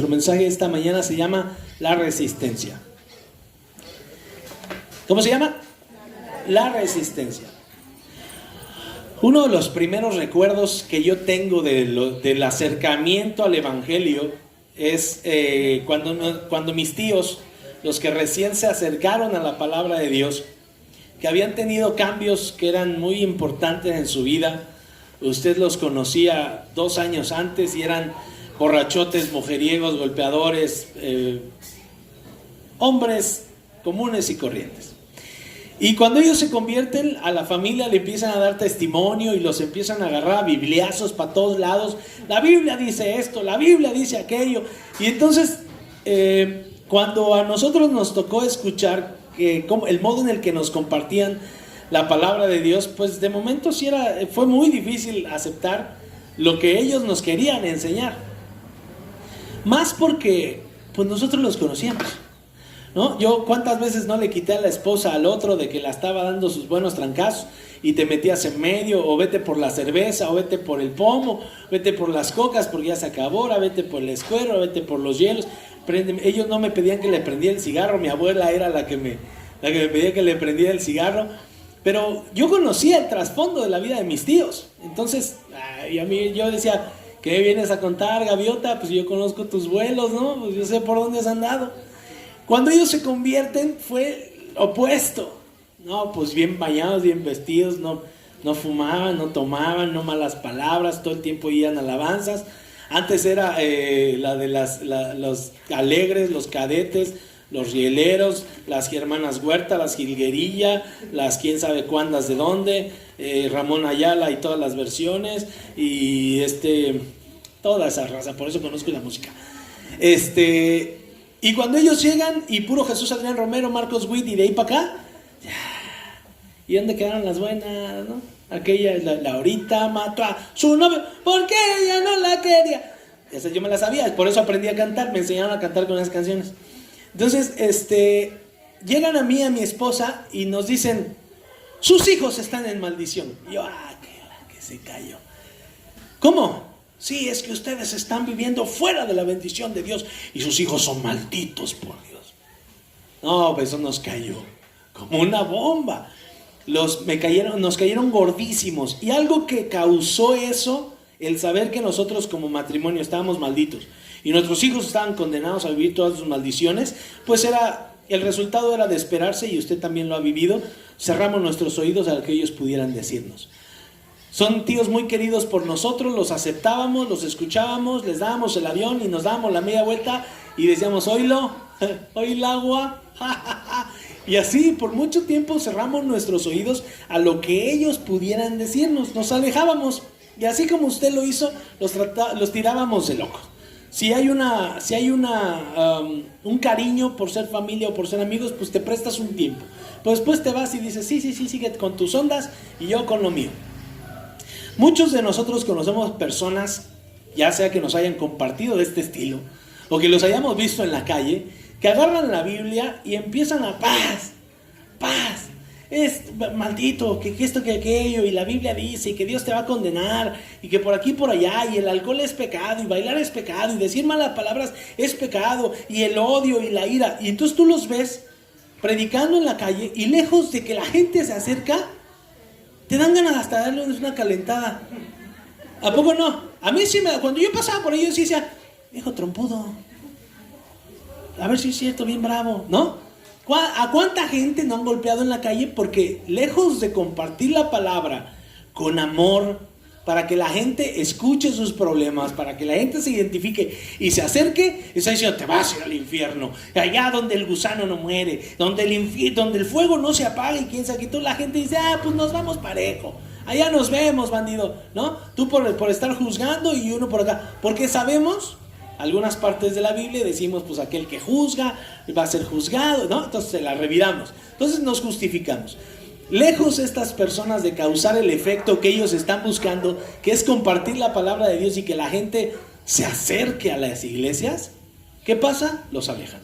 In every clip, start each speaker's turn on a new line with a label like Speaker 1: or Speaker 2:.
Speaker 1: Nuestro mensaje esta mañana se llama La Resistencia. ¿Cómo se llama? La Resistencia. Uno de los primeros recuerdos que yo tengo del acercamiento al Evangelio es cuando mis tíos, los que recién se acercaron a la palabra de Dios, que habían tenido cambios que eran muy importantes en su vida. Usted los conocía 2 años antes y eran borrachotes, mujeriegos, golpeadores, hombres comunes y corrientes. Y cuando ellos se convierten, a la familia le empiezan a dar testimonio y los empiezan a agarrar a bibliazos para todos lados. La Biblia dice esto, la Biblia dice aquello. Y entonces, cuando a nosotros nos tocó escuchar el modo en el que nos compartían la palabra de Dios, pues de momento sí fue muy difícil aceptar lo que ellos nos querían enseñar. Más porque pues nosotros los conocíamos, ¿no? Yo cuántas veces no le quité a la esposa al otro de que la estaba dando sus buenos trancazos y te metías en medio, o vete por la cerveza, o vete por el pomo, vete por las cocas porque ya se acabó, ahora vete por el escuero, vete por los hielos. Ellos no me pedían que le prendiera el cigarro, mi abuela era la que me pedía que le prendiera el cigarro, pero yo conocía el trasfondo de la vida de mis tíos. Entonces, yo decía, ¿qué vienes a contar, gaviota? Pues yo conozco tus vuelos, ¿no? Pues yo sé por dónde has andado. Cuando ellos se convierten fue opuesto, no, pues bien bañados, bien vestidos, no fumaban, no tomaban, no malas palabras, todo el tiempo iban alabanzas. Antes era la de los alegres, los cadetes, los rieleros, las hermanas Huerta, las Jilguerilla, las quién sabe cuántas de dónde, Ramón Ayala y todas las versiones, y toda esa raza, por eso conozco la música. Y cuando ellos llegan, y puro Jesús Adrián Romero, Marcos Witt, y de ahí para acá, ¿y dónde quedaron las buenas, no? Aquella, Laurita mató a su novio porque ella no la quería. Esa yo me la sabía, por eso aprendí a cantar, me enseñaron a cantar con esas canciones. Entonces, llegan a mí, a mi esposa, y nos dicen, sus hijos están en maldición. Y yo, que se cayó. ¿Cómo? Sí, es que ustedes están viviendo fuera de la bendición de Dios y sus hijos son malditos por Dios. No, pues eso nos cayó como una bomba. Nos cayeron gordísimos. Y algo que causó eso, el saber que nosotros como matrimonio estábamos malditos y nuestros hijos estaban condenados a vivir todas sus maldiciones, pues el resultado era de esperarse, y usted también lo ha vivido. Cerramos nuestros oídos a lo que ellos pudieran decirnos. Son tíos muy queridos por nosotros, los aceptábamos, los escuchábamos, les dábamos el avión y nos dábamos la media vuelta y decíamos, oílo, oí el agua. Y así por mucho tiempo cerramos nuestros oídos a lo que ellos pudieran decirnos, nos alejábamos, y así como usted lo hizo, los tirábamos de locos. Si hay un cariño por ser familia o por ser amigos, pues te prestas un tiempo, pues después te vas y dices, sí, sigue con tus ondas y yo con lo mío. Muchos de nosotros conocemos personas, ya sea que nos hayan compartido de este estilo o que los hayamos visto en la calle, que agarran la Biblia y empiezan a paz, es maldito, que esto, que aquello, y la Biblia dice, y que Dios te va a condenar, y que por aquí, por allá, y el alcohol es pecado, y bailar es pecado, y decir malas palabras es pecado, y el odio y la ira. Y entonces tú los ves predicando en la calle, y lejos de que la gente se acerca, te dan ganas hasta darles una calentada. ¿A poco no? A mí sí cuando yo pasaba por ellos, sí decía, viejo trompudo, a ver si es cierto, bien bravo, ¿no? ¿A cuánta gente no han golpeado en la calle porque lejos de compartir la palabra con amor, para que la gente escuche sus problemas, para que la gente se identifique y se acerque, está diciendo, te vas a ir al infierno, allá donde el gusano no muere, donde el fuego no se apaga, y quién sabe qué, la gente dice, pues nos vamos parejo, allá nos vemos, bandido, ¿no? Tú por estar juzgando y uno por acá, porque sabemos algunas partes de la Biblia, decimos, pues aquel que juzga va a ser juzgado, ¿no? Entonces se la reviramos, entonces nos justificamos. Lejos estas personas de causar el efecto que ellos están buscando, que es compartir la palabra de Dios y que la gente se acerque a las iglesias, ¿qué pasa? Los alejan.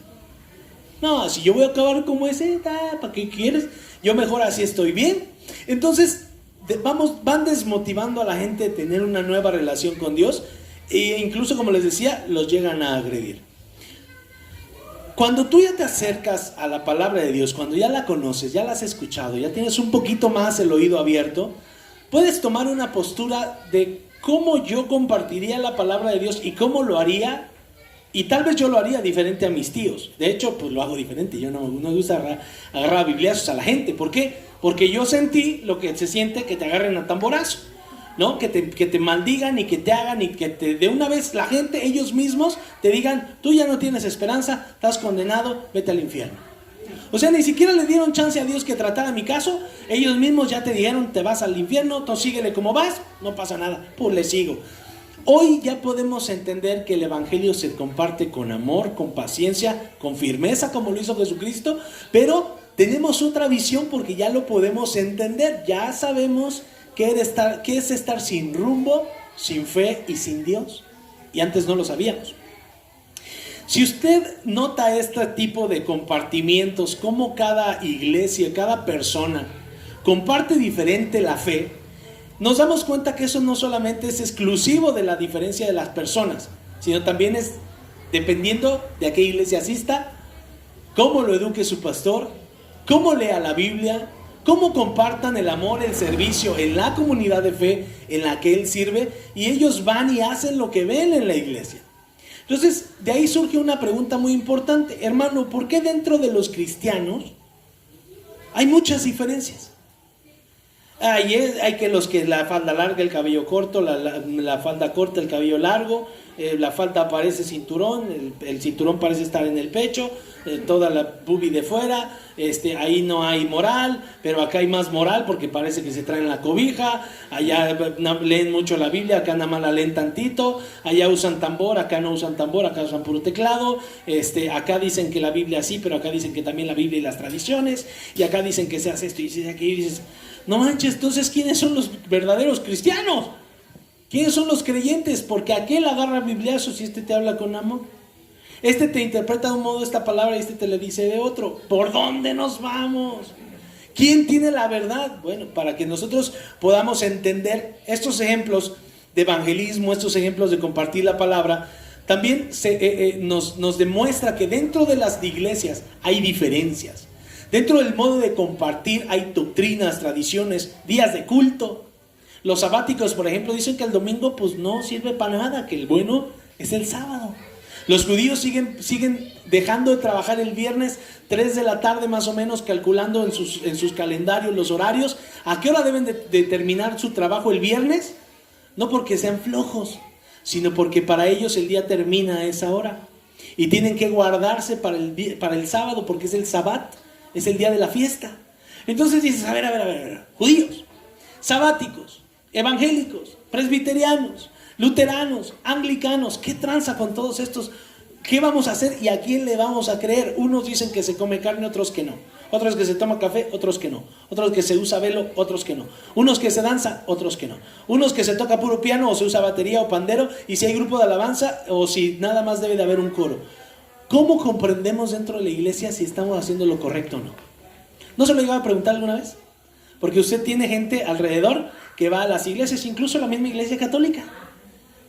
Speaker 1: No, si yo voy a acabar como ese, ¿para qué quieres? Yo mejor así estoy bien. Entonces van desmotivando a la gente de tener una nueva relación con Dios, E incluso, como les decía, los llegan a agredir. Cuando tú ya te acercas a la palabra de Dios, cuando ya la conoces, ya la has escuchado, ya tienes un poquito más el oído abierto, puedes tomar una postura de cómo yo compartiría la palabra de Dios y cómo lo haría. Y tal vez yo lo haría diferente a mis tíos. De hecho, pues lo hago diferente. Yo no me gusta agarrar a bibliazos a la gente. ¿Por qué? Porque yo sentí lo que se siente que te agarren a tamborazo, ¿no? Que te maldigan y que te hagan y que de una vez la gente, ellos mismos, te digan: tú ya no tienes esperanza, estás condenado, vete al infierno. O sea, ni siquiera le dieron chance a Dios que tratara mi caso. Ellos mismos ya te dijeron: te vas al infierno, tú síguele como vas, no pasa nada, pues le sigo. Hoy ya podemos entender que el evangelio se comparte con amor, con paciencia, con firmeza, como lo hizo Jesucristo, pero tenemos otra visión porque ya lo podemos entender. Ya sabemos qué es estar sin rumbo, sin fe y sin Dios. Y antes no lo sabíamos. Si usted nota este tipo de compartimientos, cómo cada iglesia, cada persona comparte diferente la fe, nos damos cuenta que eso no solamente es exclusivo de la diferencia de las personas, sino también es dependiendo de a qué iglesia asista, cómo lo eduque su pastor, cómo lea la Biblia, cómo compartan el amor, el servicio en la comunidad de fe en la que él sirve, y ellos van y hacen lo que ven en la iglesia. Entonces, de ahí surge una pregunta muy importante. Hermano, ¿por qué dentro de los cristianos hay muchas diferencias? Hay que los que la falda larga, el cabello corto, la falda corta, el cabello largo, la falda parece cinturón, el cinturón parece estar en el pecho, toda la boobie de fuera, ahí no hay moral, pero acá hay más moral porque parece que se traen la cobija, allá leen mucho la Biblia, acá nada más la leen tantito, allá usan tambor, acá no usan tambor, acá usan puro teclado, acá dicen que la Biblia sí, pero acá dicen que también la Biblia y las tradiciones, y acá dicen que se hace esto y se hace aquello, y dices: no manches, entonces ¿quiénes son los verdaderos cristianos? ¿Quiénes son los creyentes? Porque aquel agarra bibliazos y te habla con amor. Te interpreta de un modo esta palabra y te le dice de otro. ¿Por dónde nos vamos? ¿Quién tiene la verdad? Bueno, para que nosotros podamos entender estos ejemplos de evangelismo, estos ejemplos de compartir la palabra, también nos demuestra que dentro de las iglesias hay diferencias. Dentro del modo de compartir hay doctrinas, tradiciones, días de culto. Los sabáticos, por ejemplo, dicen que el domingo pues no sirve para nada, que el bueno es el sábado. Los judíos siguen dejando de trabajar el viernes 3 de la tarde más o menos, calculando en sus calendarios los horarios. ¿A qué hora deben de terminar su trabajo el viernes? No porque sean flojos, sino porque para ellos el día termina a esa hora. Y tienen que guardarse para el sábado porque es el sabbat. Es el día de la fiesta. Entonces dices: a ver, judíos, sabáticos, evangélicos, presbiterianos, luteranos, anglicanos, ¿qué tranza con todos estos? ¿Qué vamos a hacer y a quién le vamos a creer? Unos dicen que se come carne, otros que no. Otros que se toma café, otros que no. Otros que se usa velo, otros que no. Unos que se danza, otros que no. Unos que se toca puro piano o se usa batería o pandero, y si hay grupo de alabanza o si nada más debe de haber un coro. ¿Cómo comprendemos dentro de la iglesia si estamos haciendo lo correcto o no? ¿No se lo iba a preguntar alguna vez? Porque usted tiene gente alrededor que va a las iglesias, incluso la misma iglesia católica,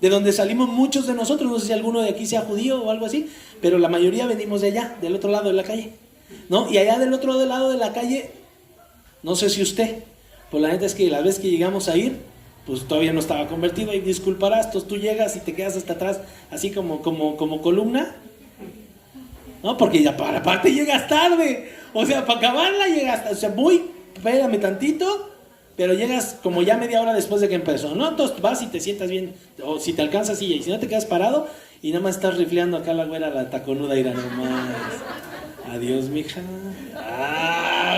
Speaker 1: de donde salimos muchos de nosotros. No sé si alguno de aquí sea judío o algo así, pero la mayoría venimos de allá, del otro lado de la calle, ¿no? Y allá del otro lado de la calle, no sé si usted, pues la neta es que la vez que llegamos a ir, pues todavía no estaba convertido, y disculparás, entonces tú llegas y te quedas hasta atrás, así como columna, ¿no? Porque ya para aparte llegas tarde, o sea, para acabarla llegas, o sea, espérame tantito, pero llegas como ya media hora después de que empezó, ¿no? Entonces vas y te sientas bien, o si te alcanzas silla, y si no te quedas parado, y nada más estás rifleando acá la güera, la taconuda, irá nomás. Adiós, mija.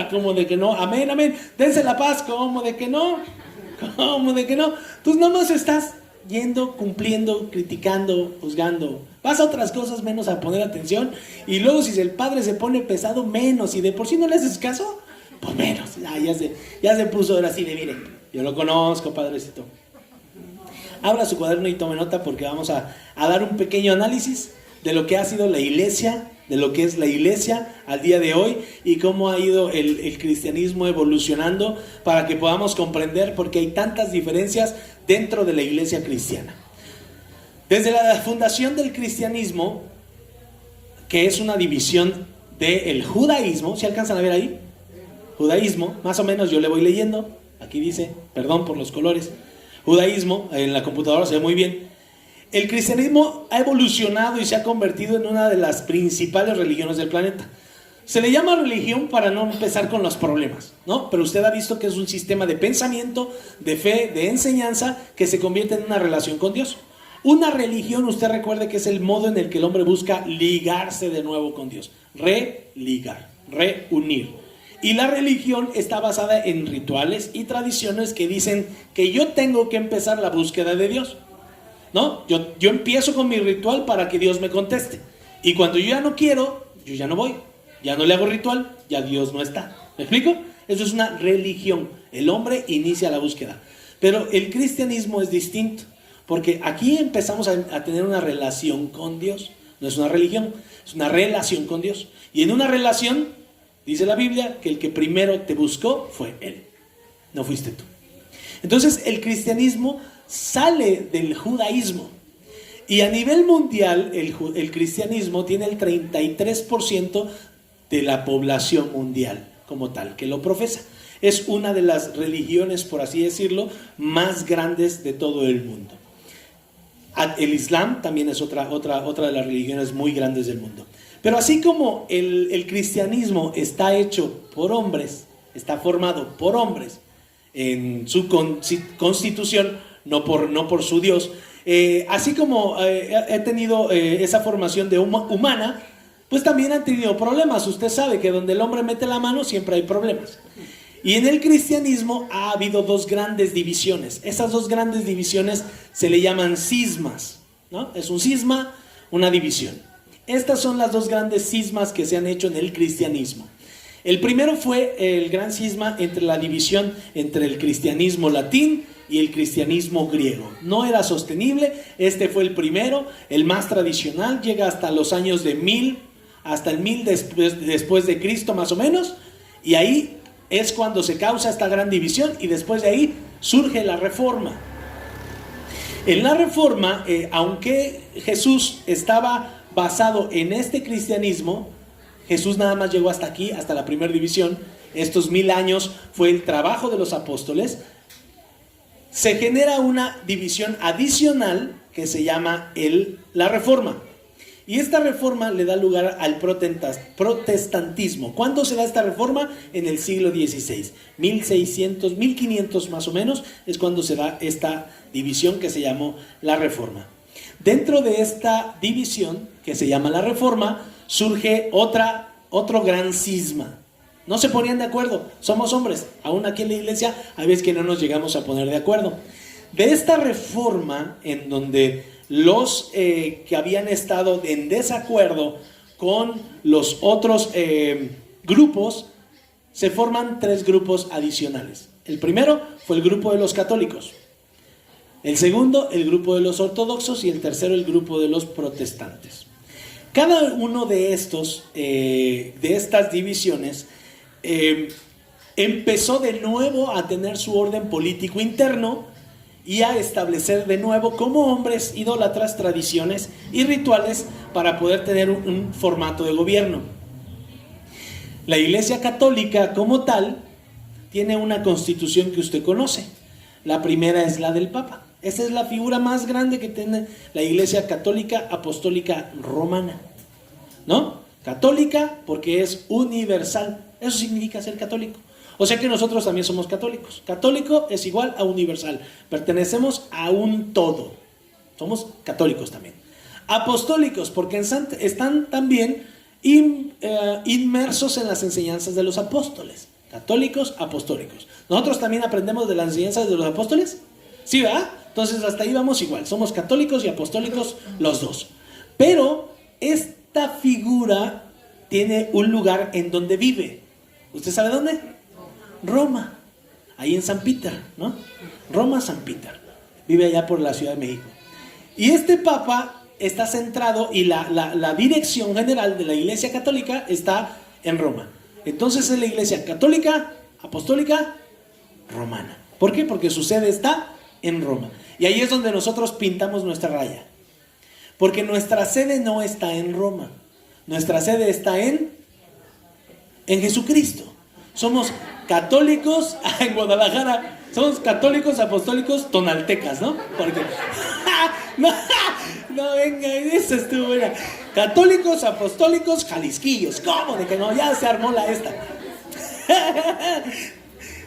Speaker 1: ¿Cómo de que no? Amén, amén. Dense la paz. ¿Cómo de que no? ¿Cómo de que no? Tú nada más estás yendo, cumpliendo, criticando, juzgando. Vas a otras cosas menos a poner atención. Y luego si el padre se pone pesado, menos. Y de por sí no le haces caso, pues menos. Ya se puso ahora sí de: mire, yo lo conozco, padrecito. Abra su cuaderno y tome nota, porque vamos a dar un pequeño análisis de lo que ha sido la iglesia, de lo que es la iglesia al día de hoy, y cómo ha ido el cristianismo evolucionando, para que podamos comprender por qué hay tantas diferencias dentro de la iglesia cristiana. Desde la fundación del cristianismo, que es una división del judaísmo, ¿se alcanzan a ver ahí? Judaísmo, más o menos yo le voy leyendo, aquí dice, perdón por los colores, judaísmo, en la computadora se ve muy bien. El cristianismo ha evolucionado y se ha convertido en una de las principales religiones del planeta. Se le llama religión para no empezar con los problemas, ¿no? Pero usted ha visto que es un sistema de pensamiento, de fe, de enseñanza, que se convierte en una relación con Dios. Una religión, usted recuerde que es el modo en el que el hombre busca ligarse de nuevo con Dios. Religar, reunir. Y la religión está basada en rituales y tradiciones que dicen que yo tengo que empezar la búsqueda de Dios, ¿no? Yo empiezo con mi ritual para que Dios me conteste. Y cuando yo ya no quiero, yo ya no voy. Ya no le hago ritual, ya Dios no está. ¿Me explico? Eso es una religión. El hombre inicia la búsqueda. Pero el cristianismo es distinto, porque aquí empezamos a tener una relación con Dios. No es una religión, es una relación con Dios. Y en una relación, dice la Biblia, que el que primero te buscó fue Él. No fuiste tú. Entonces el cristianismo sale del judaísmo. Y a nivel mundial, el cristianismo tiene el 33% de la población mundial como tal, que lo profesa. Es una de las religiones, por así decirlo, más grandes de todo el mundo. El Islam también es otra de las religiones muy grandes del mundo. Pero así como el cristianismo está hecho por hombres, está formado por hombres en su constitución, no por su Dios, así como he tenido esa formación de humana, pues también han tenido problemas. Usted sabe que donde el hombre mete la mano siempre hay problemas. Y en el cristianismo ha habido dos grandes divisiones. Esas dos grandes divisiones se le llaman cismas, ¿no? Es un cisma, una división. Estas son las dos grandes cismas que se han hecho en el cristianismo. El primero fue el gran cisma entre la división entre el cristianismo latín y el cristianismo griego. No era sostenible. Este fue el primero, el más tradicional, llega hasta los años de 1000, hasta el 1000 después de Cristo más o menos, y ahí es cuando se causa esta gran división, y después de ahí surge la Reforma. En la Reforma, aunque Jesús estaba basado en este cristianismo, Jesús nada más llegó hasta aquí, hasta la primera división. Estos 1000 años fue el trabajo de los apóstoles. Se genera una división adicional que se llama la Reforma. Y esta reforma le da lugar al protestantismo. ¿Cuándo se da esta reforma? En el siglo XVI. 1600, 1500 más o menos es cuando se da esta división que se llamó la Reforma. Dentro de esta división que se llama la Reforma surge otro gran cisma. No se ponían de acuerdo. Somos hombres. Aún aquí en la iglesia hay veces que no nos llegamos a poner de acuerdo. De esta reforma en donde los que habían estado en desacuerdo con los otros grupos, se forman 3 grupos adicionales. El primero fue el grupo de los católicos, el segundo el grupo de los ortodoxos y el tercero el grupo de los protestantes. Cada uno de estas divisiones empezó de nuevo a tener su orden político interno y a establecer de nuevo como hombres idólatras tradiciones y rituales para poder tener un formato de gobierno. La Iglesia Católica como tal tiene una constitución que usted conoce. La primera es la del Papa. Esa es la figura más grande que tiene la Iglesia Católica Apostólica Romana, ¿no? Católica porque es universal. Eso significa ser católico. O sea que nosotros también somos católicos. Católico es igual a universal. Pertenecemos a un todo. Somos católicos también. Apostólicos porque están también inmersos en las enseñanzas de los apóstoles. Católicos, apostólicos. ¿Nosotros también aprendemos de las enseñanzas de los apóstoles? ¿Sí, verdad? Entonces hasta ahí vamos igual. Somos católicos y apostólicos los dos. Pero esta figura tiene un lugar en donde vive. ¿Usted sabe dónde? Roma, ahí en San Peter, ¿no? Roma, San Peter. Vive allá por la Ciudad de México. Y este Papa está centrado y la dirección general de la Iglesia Católica está en Roma. Entonces es la Iglesia Católica, Apostólica, Romana. ¿Por qué? Porque su sede está en Roma. Y ahí es donde nosotros pintamos nuestra raya. Porque nuestra sede no está en Roma. Nuestra sede está en Jesucristo. Somos católicos en Guadalajara. Somos católicos apostólicos tonaltecas, ¿no? Porque no, venga, esa estuvo buena. Católicos apostólicos jalisquillos. ¿Cómo de que no? Ya se armó la esta.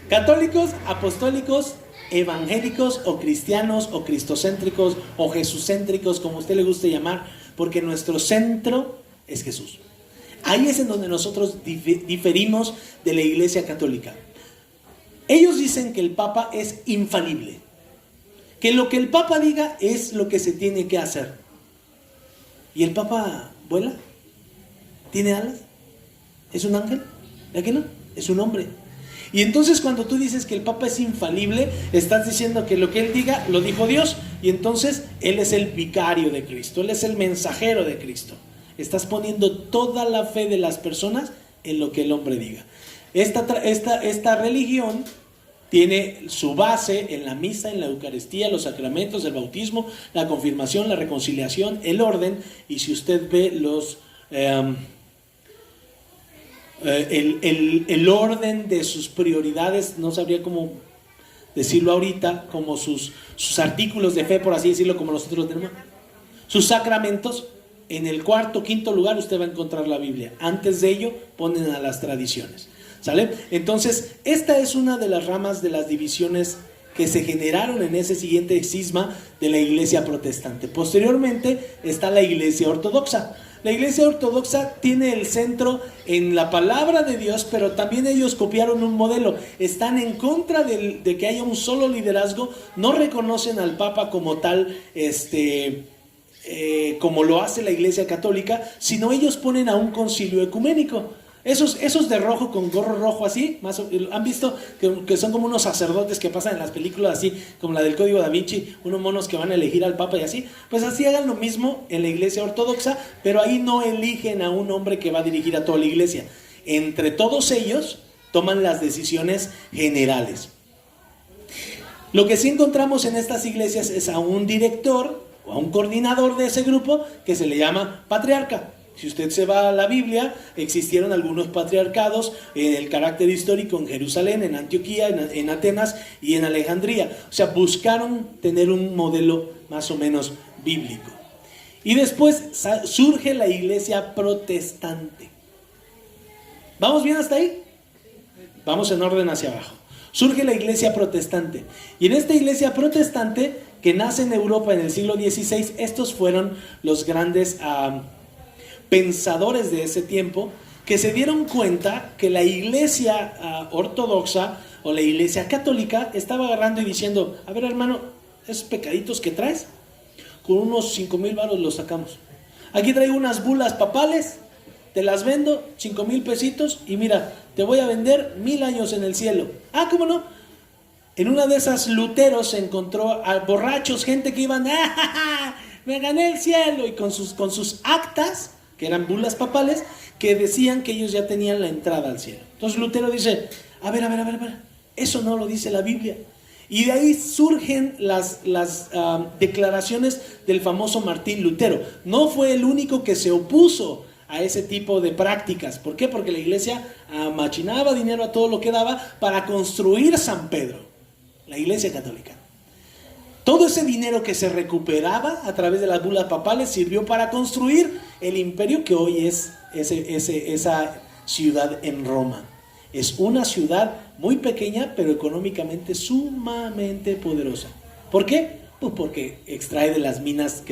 Speaker 1: Católicos apostólicos evangélicos o cristianos o cristocéntricos o jesucéntricos, como a usted le guste llamar, porque nuestro centro es Jesús. Ahí es en donde nosotros diferimos de la Iglesia Católica. Ellos dicen que el Papa es infalible, que lo que el Papa diga es lo que se tiene que hacer. ¿Y el Papa vuela? ¿Tiene alas? ¿Es un ángel? ¿De qué no? Es un hombre. Y entonces cuando tú dices que el Papa es infalible, estás diciendo que lo que él diga, lo dijo Dios. Y entonces él es el vicario de Cristo, él es el mensajero de Cristo. Estás poniendo toda la fe de las personas en lo que el hombre diga. Esta religión tiene su base en la misa, en la Eucaristía, los sacramentos, el bautismo, la confirmación, la reconciliación, el orden. Y si usted ve el orden de sus prioridades, no sabría cómo decirlo ahorita, como sus artículos de fe, por así decirlo, como nosotros tenemos, sus sacramentos, en el cuarto, quinto lugar usted va a encontrar la Biblia. Antes de ello ponen a las tradiciones, ¿sale? Entonces, esta es una de las ramas de las divisiones que se generaron en ese siguiente cisma de la Iglesia protestante. Posteriormente está la Iglesia ortodoxa. La Iglesia ortodoxa tiene el centro en la palabra de Dios, pero también ellos copiaron un modelo. Están en contra de que haya un solo liderazgo, no reconocen al Papa como tal, como lo hace la Iglesia Católica, sino ellos ponen a un concilio ecuménico. Esos de rojo con gorro rojo así, ¿han visto que son como unos sacerdotes que pasan en las películas así, como la del Código Da Vinci, unos monos que van a elegir al Papa y así? Pues así hagan lo mismo en la Iglesia Ortodoxa, pero ahí no eligen a un hombre que va a dirigir a toda la Iglesia. Entre todos ellos toman las decisiones generales. Lo que sí encontramos en estas iglesias es a un director o a un coordinador de ese grupo que se le llama patriarca. Si usted se va a la Biblia, existieron algunos patriarcados en el carácter histórico en Jerusalén, en Antioquía, en Atenas y en Alejandría. O sea, buscaron tener un modelo más o menos bíblico. Y después surge la iglesia protestante. ¿Vamos bien hasta ahí? Vamos en orden hacia abajo. Surge la iglesia protestante. Y en esta iglesia protestante, que nace en Europa en el siglo XVI, estos fueron los grandes pensadores de ese tiempo, que se dieron cuenta que la iglesia ortodoxa o la iglesia católica estaba agarrando y diciendo: a ver, hermano, esos pecaditos que traes, con unos 5,000 varos los sacamos. Aquí traigo unas bulas papales, te las vendo, 5,000 pesitos, y mira, te voy a vender 1,000 años en el cielo. Ah, ¿cómo no? En una de esas Lutero se encontró a borrachos, gente que iban, me gané el cielo, y con sus actas, que eran bulas papales, que decían que ellos ya tenían la entrada al cielo. Entonces Lutero dice: a ver, eso no lo dice la Biblia. Y de ahí surgen las declaraciones del famoso Martín Lutero. No fue el único que se opuso a ese tipo de prácticas. ¿Por qué? Porque la iglesia machinaba dinero a todo lo que daba para construir San Pedro, la iglesia católica. Todo ese dinero que se recuperaba a través de las bulas papales sirvió para construir el imperio que hoy es esa ciudad en Roma. Es una ciudad muy pequeña, pero económicamente sumamente poderosa. ¿Por qué? Pues porque extrae de las minas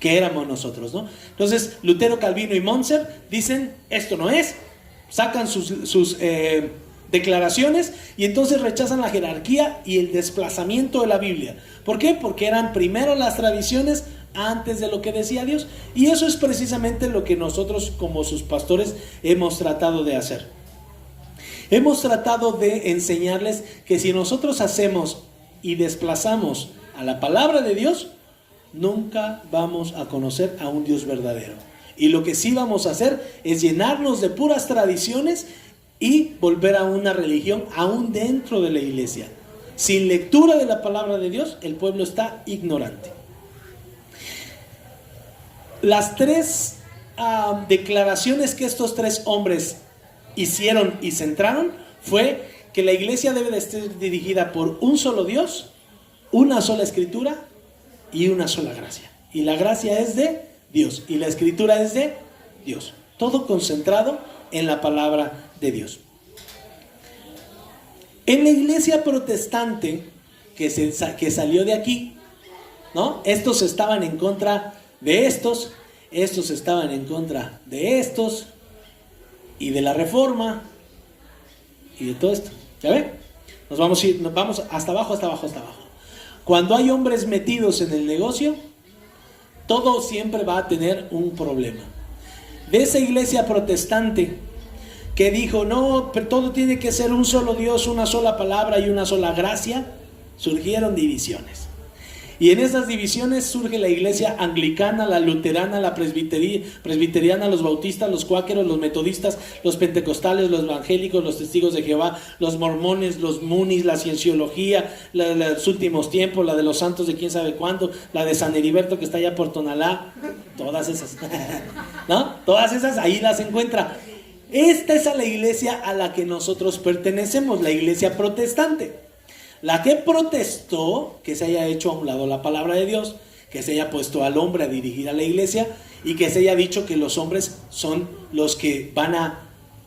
Speaker 1: que éramos nosotros, ¿no? Entonces, Lutero, Calvino y Montser dicen: esto no es. Sacan sus declaraciones, y entonces rechazan la jerarquía y el desplazamiento de la Biblia. ¿Por qué? Porque eran primero las tradiciones antes de lo que decía Dios. Y eso es precisamente lo que nosotros, como sus pastores, hemos tratado de hacer. Hemos tratado de enseñarles que si nosotros hacemos y desplazamos a la palabra de Dios, nunca vamos a conocer a un Dios verdadero. Y lo que sí vamos a hacer es llenarnos de puras tradiciones y volver a una religión aún dentro de la iglesia. Sin lectura de la palabra de Dios, el pueblo está ignorante. Las tres declaraciones que estos tres hombres hicieron y centraron fue que la iglesia debe de estar dirigida por un solo Dios, una sola escritura y una sola gracia. Y la gracia es de Dios y la escritura es de Dios. Todo concentrado en la palabra de Dios. En la iglesia protestante que salió de aquí, ¿no? Estos estaban en contra de estos estaban en contra de estos y de la reforma y de todo esto. ¿Ya ven? Nos vamos hasta abajo. Cuando hay hombres metidos en el negocio, todo siempre va a tener un problema. De esa iglesia protestante que dijo, no, pero todo tiene que ser un solo Dios, una sola palabra y una sola gracia, surgieron divisiones. Y en esas divisiones surge la iglesia anglicana, la luterana, la presbiteriana, los bautistas, los cuáqueros, los metodistas, los pentecostales, los evangélicos, los testigos de Jehová, los mormones, los munis, la cienciología, la de los últimos tiempos, la de los santos de quién sabe cuándo, la de San Heriberto que está allá por Tonalá, todas esas, ¿no? Todas esas ahí las encuentra. Esta es a la iglesia a la que nosotros pertenecemos, la iglesia protestante. La que protestó que se haya hecho a un lado la palabra de Dios, que se haya puesto al hombre a dirigir a la iglesia y que se haya dicho que los hombres son los que van a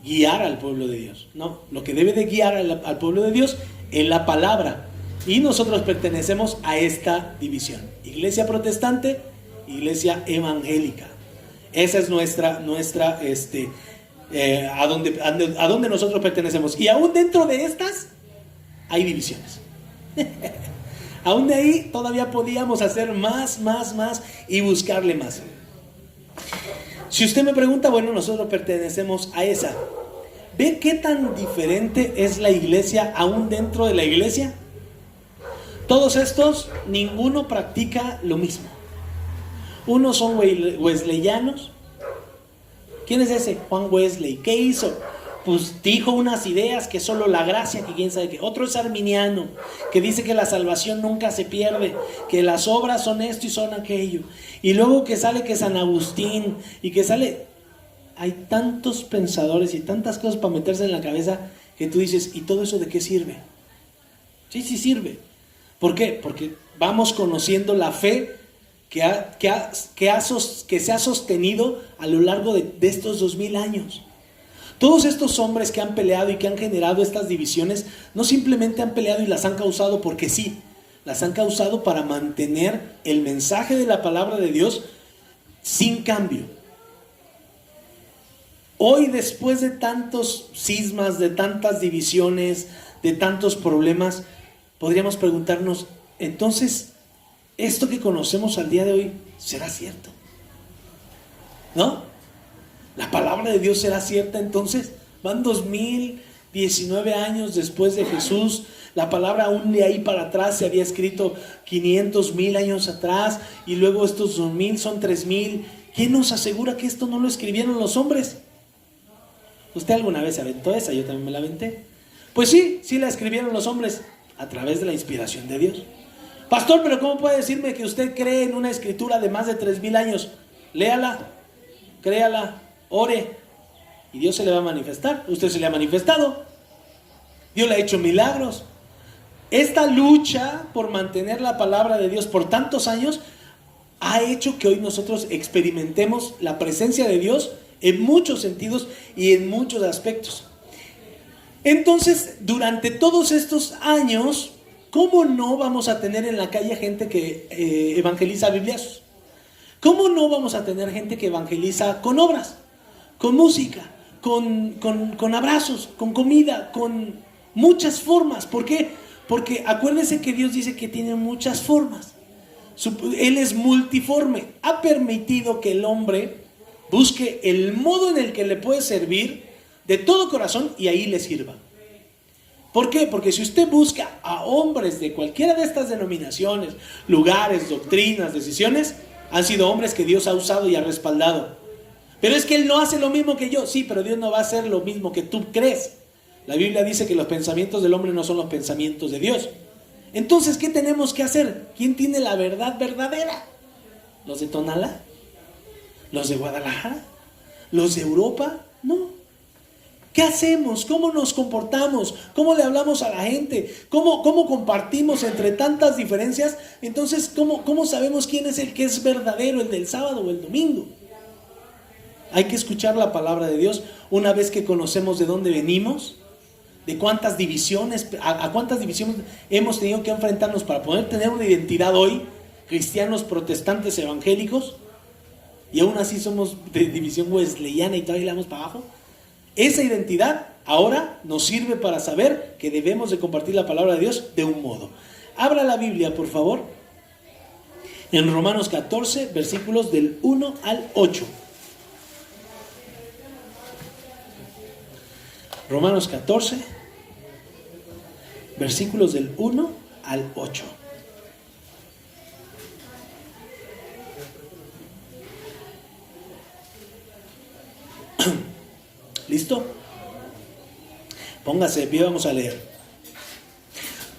Speaker 1: guiar al pueblo de Dios. No, lo que debe de guiar al pueblo de Dios es la palabra. Y nosotros pertenecemos a esta división. Iglesia protestante, iglesia evangélica. Esa es nuestra a donde nosotros pertenecemos. Y aún dentro de estas hay divisiones. Aún de ahí todavía podíamos hacer más y buscarle más. Si usted me pregunta, bueno, nosotros pertenecemos a esa. ¿Ve qué tan diferente es la iglesia aún dentro de la iglesia? Todos estos, ninguno practica lo mismo. Unos son wesleyanos. ¿Quién es ese? Juan Wesley. ¿Qué hizo? Pues dijo unas ideas que solo la gracia, que quién sabe qué. Otro es arminiano, que dice que la salvación nunca se pierde, que las obras son esto y son aquello. Y luego que sale que San Agustín, y que sale... Hay tantos pensadores y tantas cosas para meterse en la cabeza que tú dices, ¿y todo eso de qué sirve? Sí sirve. ¿Por qué? Porque vamos conociendo la fe que se ha sostenido a lo largo de estos 2000 años. Todos estos hombres que han peleado y que han generado estas divisiones, no simplemente han peleado y las han causado porque sí, las han causado para mantener el mensaje de la palabra de Dios sin cambio. Hoy, después de tantos cismas, de tantas divisiones, de tantos problemas, podríamos preguntarnos, entonces, ¿esto que conocemos al día de hoy será cierto? ¿No? ¿La palabra de Dios será cierta entonces? Van 2019 años después de Jesús. La palabra aún de ahí para atrás se había escrito 500, 1000 años atrás. Y luego estos 2000 son 3000. ¿Quién nos asegura que esto no lo escribieron los hombres? ¿Usted alguna vez se aventó esa? Yo también me la aventé. Pues sí la escribieron los hombres a través de la inspiración de Dios. Pastor, pero ¿cómo puede decirme que usted cree en una escritura de más de 3000 años? Léala, créala, ore y Dios se le va a manifestar. Usted se le ha manifestado. Dios le ha hecho milagros. Esta lucha por mantener la palabra de Dios por tantos años ha hecho que hoy nosotros experimentemos la presencia de Dios en muchos sentidos y en muchos aspectos. Entonces, durante todos estos años, ¿cómo no vamos a tener en la calle gente que evangeliza bibliazos? ¿Cómo no vamos a tener gente que evangeliza con obras, con música, con abrazos, con comida, con muchas formas? ¿Por qué? Porque acuérdense que Dios dice que tiene muchas formas. Él es multiforme. Ha permitido que el hombre busque el modo en el que le puede servir de todo corazón y ahí le sirva. ¿Por qué? Porque si usted busca a hombres de cualquiera de estas denominaciones, lugares, doctrinas, decisiones, han sido hombres que Dios ha usado y ha respaldado. Pero es que Él no hace lo mismo que yo. Sí, pero Dios no va a hacer lo mismo que tú crees. La Biblia dice que los pensamientos del hombre no son los pensamientos de Dios. Entonces, ¿qué tenemos que hacer? ¿Quién tiene la verdad verdadera? ¿Los de Tonalá? ¿Los de Guadalajara? ¿Los de Europa? No. ¿Qué hacemos? ¿Cómo nos comportamos? ¿Cómo le hablamos a la gente? ¿Cómo compartimos entre tantas diferencias? Entonces, ¿cómo sabemos quién es el que es verdadero, el del sábado o el domingo? Hay que escuchar la palabra de Dios una vez que conocemos de dónde venimos, de cuántas divisiones, a cuántas divisiones hemos tenido que enfrentarnos para poder tener una identidad hoy, cristianos, protestantes, evangélicos, y aún así somos de división wesleyana y todavía le damos para abajo. Esa identidad ahora nos sirve para saber que debemos de compartir la palabra de Dios de un modo. Abra la Biblia, por favor, en Romanos 14, versículos del 1 al 8. Romanos 14, versículos del 1 al 8. ¿Listo? Póngase de pie, vamos a leer.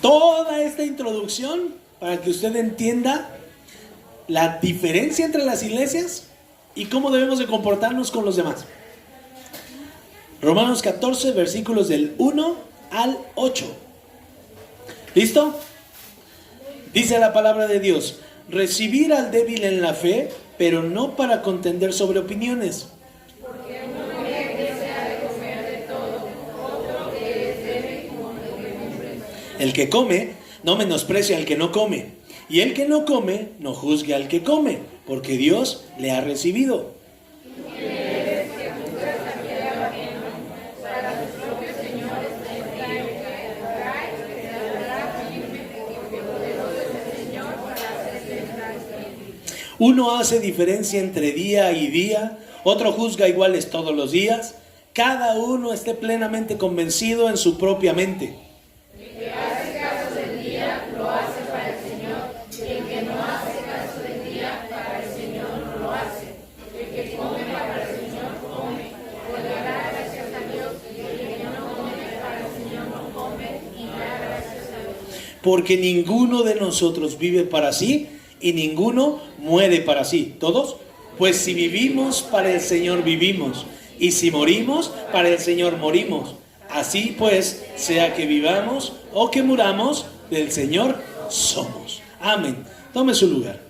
Speaker 1: Toda esta introducción para que usted entienda la diferencia entre las iglesias y cómo debemos de comportarnos con los demás. Romanos 14, versículos del 1 al 8. ¿Listo? Dice la palabra de Dios: recibir al débil en la fe, pero no para contender sobre opiniones. El que come, no menosprecia al que no come. Y el que no come, no juzgue al que come, porque Dios le ha recibido. Uno hace diferencia entre día y día, otro juzga iguales todos los días. Cada uno esté plenamente convencido en su propia mente. Porque ninguno de nosotros vive para sí y ninguno muere para sí. ¿Todos? Pues si vivimos, para el Señor vivimos, y si morimos, para el Señor morimos. Así pues, sea que vivamos o que muramos, del Señor somos. Amén. Tome su lugar.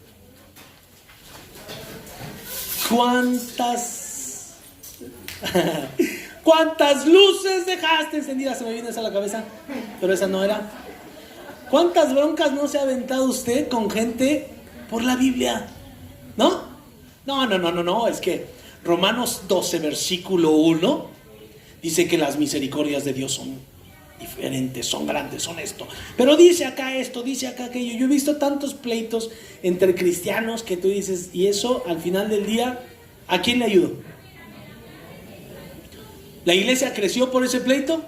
Speaker 1: ¿Cuántas luces dejaste encendidas? Se me vino esa a la cabeza, pero esa no era. ¿Cuántas broncas no se ha aventado usted con gente por la Biblia? ¿No? No, es que Romanos 12, versículo 1, dice que las misericordias de Dios son diferentes, son grandes, son esto. Pero dice acá esto, dice acá aquello. Yo he visto tantos pleitos entre cristianos que tú dices, y eso al final del día, ¿a quién le ayudó? ¿La iglesia creció por ese pleito?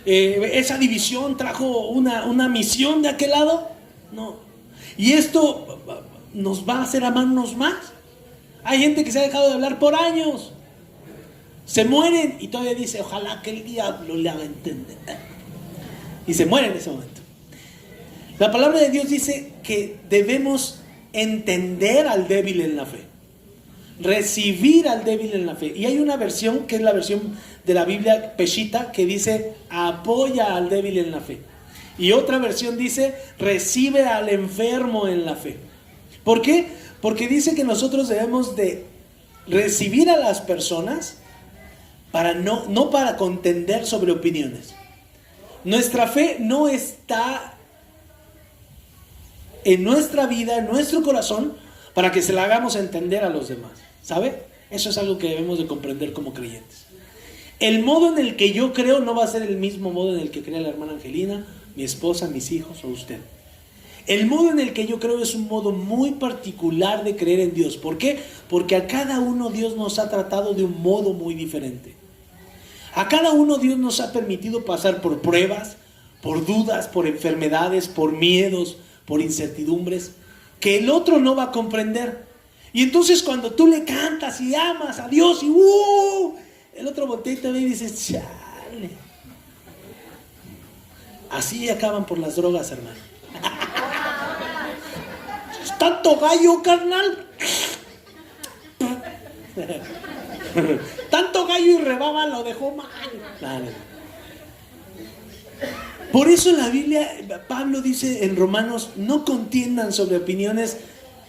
Speaker 1: ¿Esa división trajo una misión de aquel lado? No. ¿Y esto nos va a hacer amarnos más? Hay gente que se ha dejado de hablar por años. Se mueren y todavía dice, ojalá que el diablo le haga entender. Y se mueren en ese momento. La palabra de Dios dice que debemos entender al débil en la fe. Recibir al débil en la fe. Y hay una versión que es la versión de la Biblia Peshita que dice apoya al débil en la fe. Y otra versión dice recibe al enfermo en la fe. ¿Por qué? Porque dice que nosotros debemos de recibir a las personas para no para contender sobre opiniones. Nuestra fe no está en nuestra vida, en nuestro corazón, para que se la hagamos entender a los demás. ¿Sabe? Eso es algo que debemos de comprender como creyentes. El modo en el que yo creo no va a ser el mismo modo en el que cree la hermana Angelina, mi esposa, mis hijos o usted. El modo en el que yo creo es un modo muy particular de creer en Dios. ¿Por qué? Porque a cada uno Dios nos ha tratado de un modo muy diferente. A cada uno Dios nos ha permitido pasar por pruebas, por dudas, por enfermedades, por miedos, por incertidumbres, que el otro no va a comprender. Y entonces cuando tú le cantas y amas a Dios y el otro voltea y te ve y dice, chale. Así acaban por las drogas, hermano. Es tanto gallo, carnal. Tanto gallo y rebaba lo dejó mal. Vale. Por eso en la Biblia, Pablo dice en Romanos, no contiendan sobre opiniones,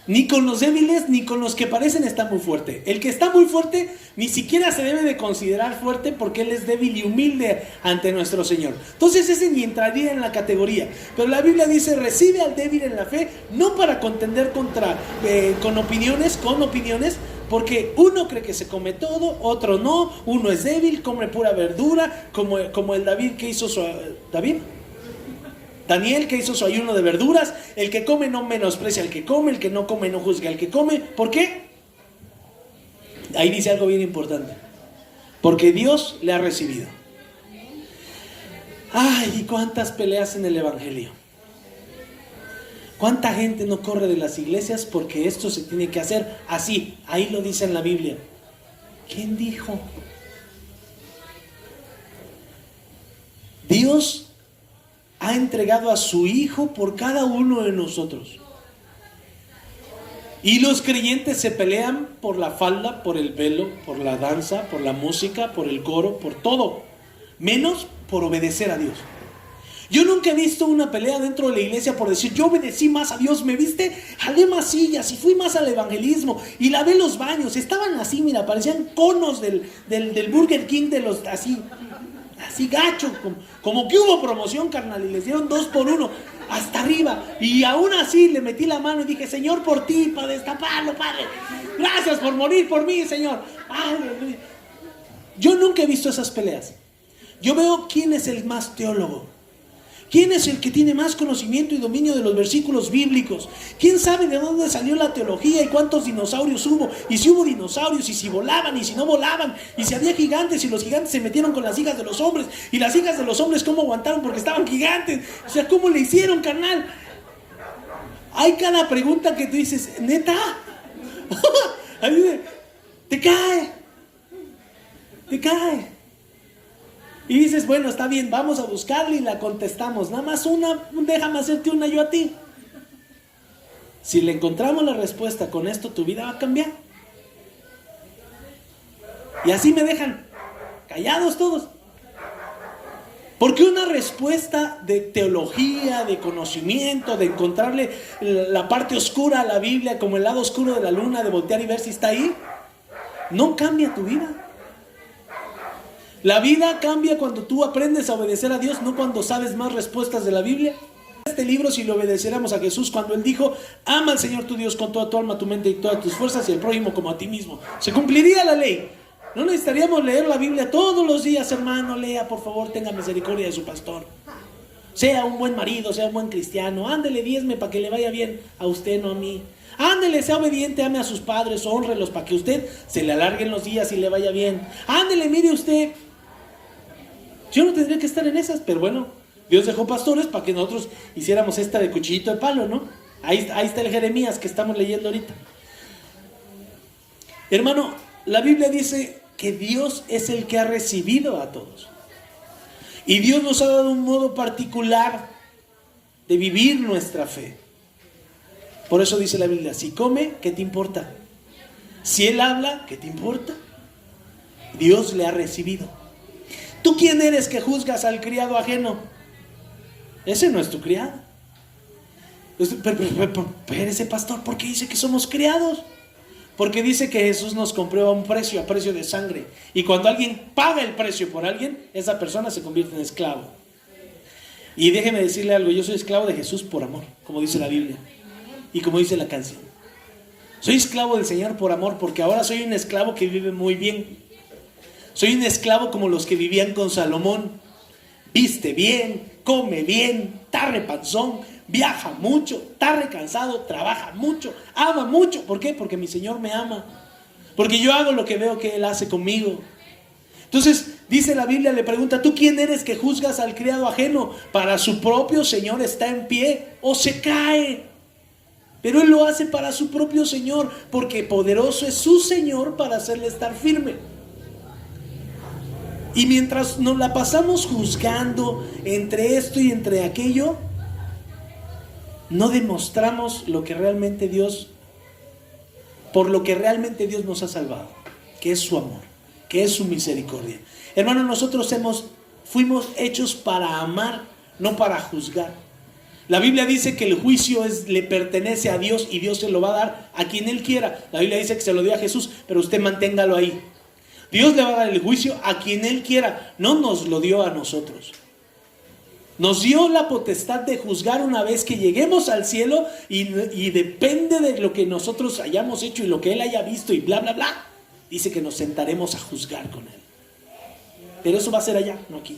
Speaker 1: ni con los débiles, ni con los que parecen estar muy fuerte. El que está muy fuerte, ni siquiera se debe de considerar fuerte porque él es débil y humilde ante nuestro Señor. Entonces ese ni entraría en la categoría. Pero la Biblia dice, recibe al débil en la fe, no para contender con opiniones, porque uno cree que se come todo, otro no, uno es débil, come pura verdura, como el David que hizo Daniel que hizo su ayuno de verduras. El que come no menosprecia al que come, el que no come no juzga al que come. ¿Por qué? Ahí dice algo bien importante. Porque Dios le ha recibido. Ay, y cuántas peleas en el evangelio. ¿Cuánta gente no corre de las iglesias porque esto se tiene que hacer así? Ahí lo dice en la Biblia. ¿Quién dijo? Dios ha entregado a su Hijo por cada uno de nosotros. Y los creyentes se pelean por la falda, por el velo, por la danza, por la música, por el coro, por todo, menos por obedecer a Dios. Yo nunca he visto una pelea dentro de la iglesia por decir, yo obedecí más a Dios, me viste, jalé más sillas y fui más al evangelismo y lavé los baños. Estaban así, mira, parecían conos del Burger King, de los así gacho, como que hubo promoción, carnal, y les dieron 2 por 1 hasta arriba, y aún así le metí la mano y dije, Señor, por ti, para destaparlo, Padre, gracias por morir por mí, Señor. Aleluya. Yo nunca he visto esas peleas. Yo veo quién es el más teólogo, quién es el que tiene más conocimiento y dominio de los versículos bíblicos, quién sabe de dónde salió la teología y cuántos dinosaurios hubo, y si hubo dinosaurios, y si volaban, y si no volaban, y si había gigantes, y los gigantes se metieron con las hijas de los hombres, y las hijas de los hombres cómo aguantaron porque estaban gigantes, o sea, cómo le hicieron, carnal. Hay cada pregunta que tú dices, ¿neta? Te cae. Y dices, bueno, está bien, vamos a buscarla y la contestamos. Nada más una, déjame hacerte una yo a ti. Si le encontramos la respuesta con esto, tu vida va a cambiar. Y así me dejan callados todos. Porque una respuesta de teología, de conocimiento, de encontrarle la parte oscura a la Biblia, como el lado oscuro de la luna, de voltear y ver si está ahí, no cambia tu vida. La vida cambia cuando tú aprendes a obedecer a Dios, no cuando sabes más respuestas de la Biblia. Este libro, si lo obedeciéramos a Jesús cuando Él dijo, ama al Señor tu Dios con toda tu alma, tu mente y todas tus fuerzas, y al prójimo como a ti mismo, se cumpliría la ley. No necesitaríamos leer la Biblia todos los días, hermano, lea, por favor, tenga misericordia de su pastor. Sea un buen marido, sea un buen cristiano, ándele, diezme para que le vaya bien a usted, no a mí. Ándele, sea obediente, ame a sus padres, hónrelos para que usted se le alarguen los días y le vaya bien. Ándele, mire usted. Yo no tendría que estar en esas, pero bueno, Dios dejó pastores para que nosotros hiciéramos esta de cuchillito de palo, ¿no? Ahí está el Jeremías que estamos leyendo ahorita. Hermano, la Biblia dice que Dios es el que ha recibido a todos. Y Dios nos ha dado un modo particular de vivir nuestra fe. Por eso dice la Biblia, si come, ¿qué te importa? Si Él habla, ¿qué te importa? Dios le ha recibido. ¿Tú quién eres que juzgas al criado ajeno? Ese no es tu criado. Pero ese pastor, ¿por qué dice que somos criados? Porque dice que Jesús nos compró a precio de sangre. Y cuando alguien paga el precio por alguien, esa persona se convierte en esclavo. Y déjeme decirle algo, yo soy esclavo de Jesús por amor, como dice la Biblia. Y como dice la canción. Soy esclavo del Señor por amor, porque ahora soy un esclavo que vive muy bien. Soy un esclavo como los que vivían con Salomón. Viste bien, come bien, está repanzón, viaja mucho, está recansado, trabaja mucho, ama mucho. ¿Por qué? Porque mi Señor me ama. Porque yo hago lo que veo que Él hace conmigo. Entonces, dice la Biblia, le pregunta, ¿tú quién eres que juzgas al criado ajeno? Para su propio Señor está en pie o se cae. Pero Él lo hace para su propio Señor, porque poderoso es su Señor para hacerle estar firme. Y mientras nos la pasamos juzgando entre esto y entre aquello, no demostramos lo que realmente Dios, por lo que realmente Dios nos ha salvado. que es su amor, que es su misericordia. Hermano, nosotros fuimos hechos para amar, no para juzgar. La Biblia dice que el juicio le pertenece a Dios y Dios se lo va a dar a quien Él quiera. La Biblia dice que se lo dio a Jesús, pero usted manténgalo ahí. Dios le va a dar el juicio a quien Él quiera, no nos lo dio a nosotros. Nos dio la potestad de juzgar una vez que lleguemos al cielo y depende de lo que nosotros hayamos hecho y lo que Él haya visto y bla, bla, bla. Dice que nos sentaremos a juzgar con Él. Pero eso va a ser allá, no aquí.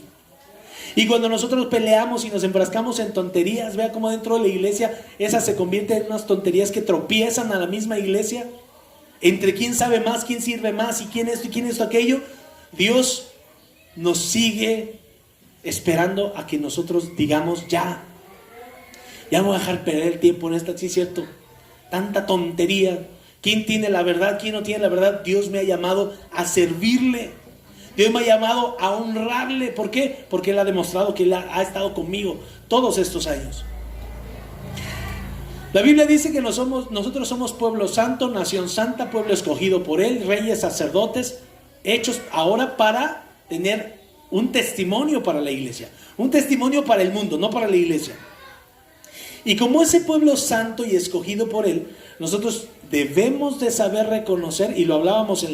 Speaker 1: Y cuando nosotros peleamos y nos enfrascamos en tonterías, vea cómo dentro de la iglesia esas se convierten en unas tonterías que tropiezan a la misma iglesia. Entre quién sabe más, quién sirve más y quién esto y quién esto aquello. Dios nos sigue esperando a que nosotros digamos ya me voy a dejar perder el tiempo en esta, sí es cierto, tanta tontería. ¿Quién tiene la verdad? ¿Quién no tiene la verdad? Dios me ha llamado a servirle. Dios me ha llamado a honrarle. ¿Por qué? Porque Él ha demostrado que Él ha estado conmigo todos estos años. La Biblia dice que nosotros somos pueblo santo, nación santa, pueblo escogido por Él, reyes, sacerdotes, hechos ahora para tener un testimonio para la iglesia, un testimonio para el mundo, no para la iglesia. Y como ese pueblo santo y escogido por Él, nosotros debemos de saber reconocer, y lo hablábamos en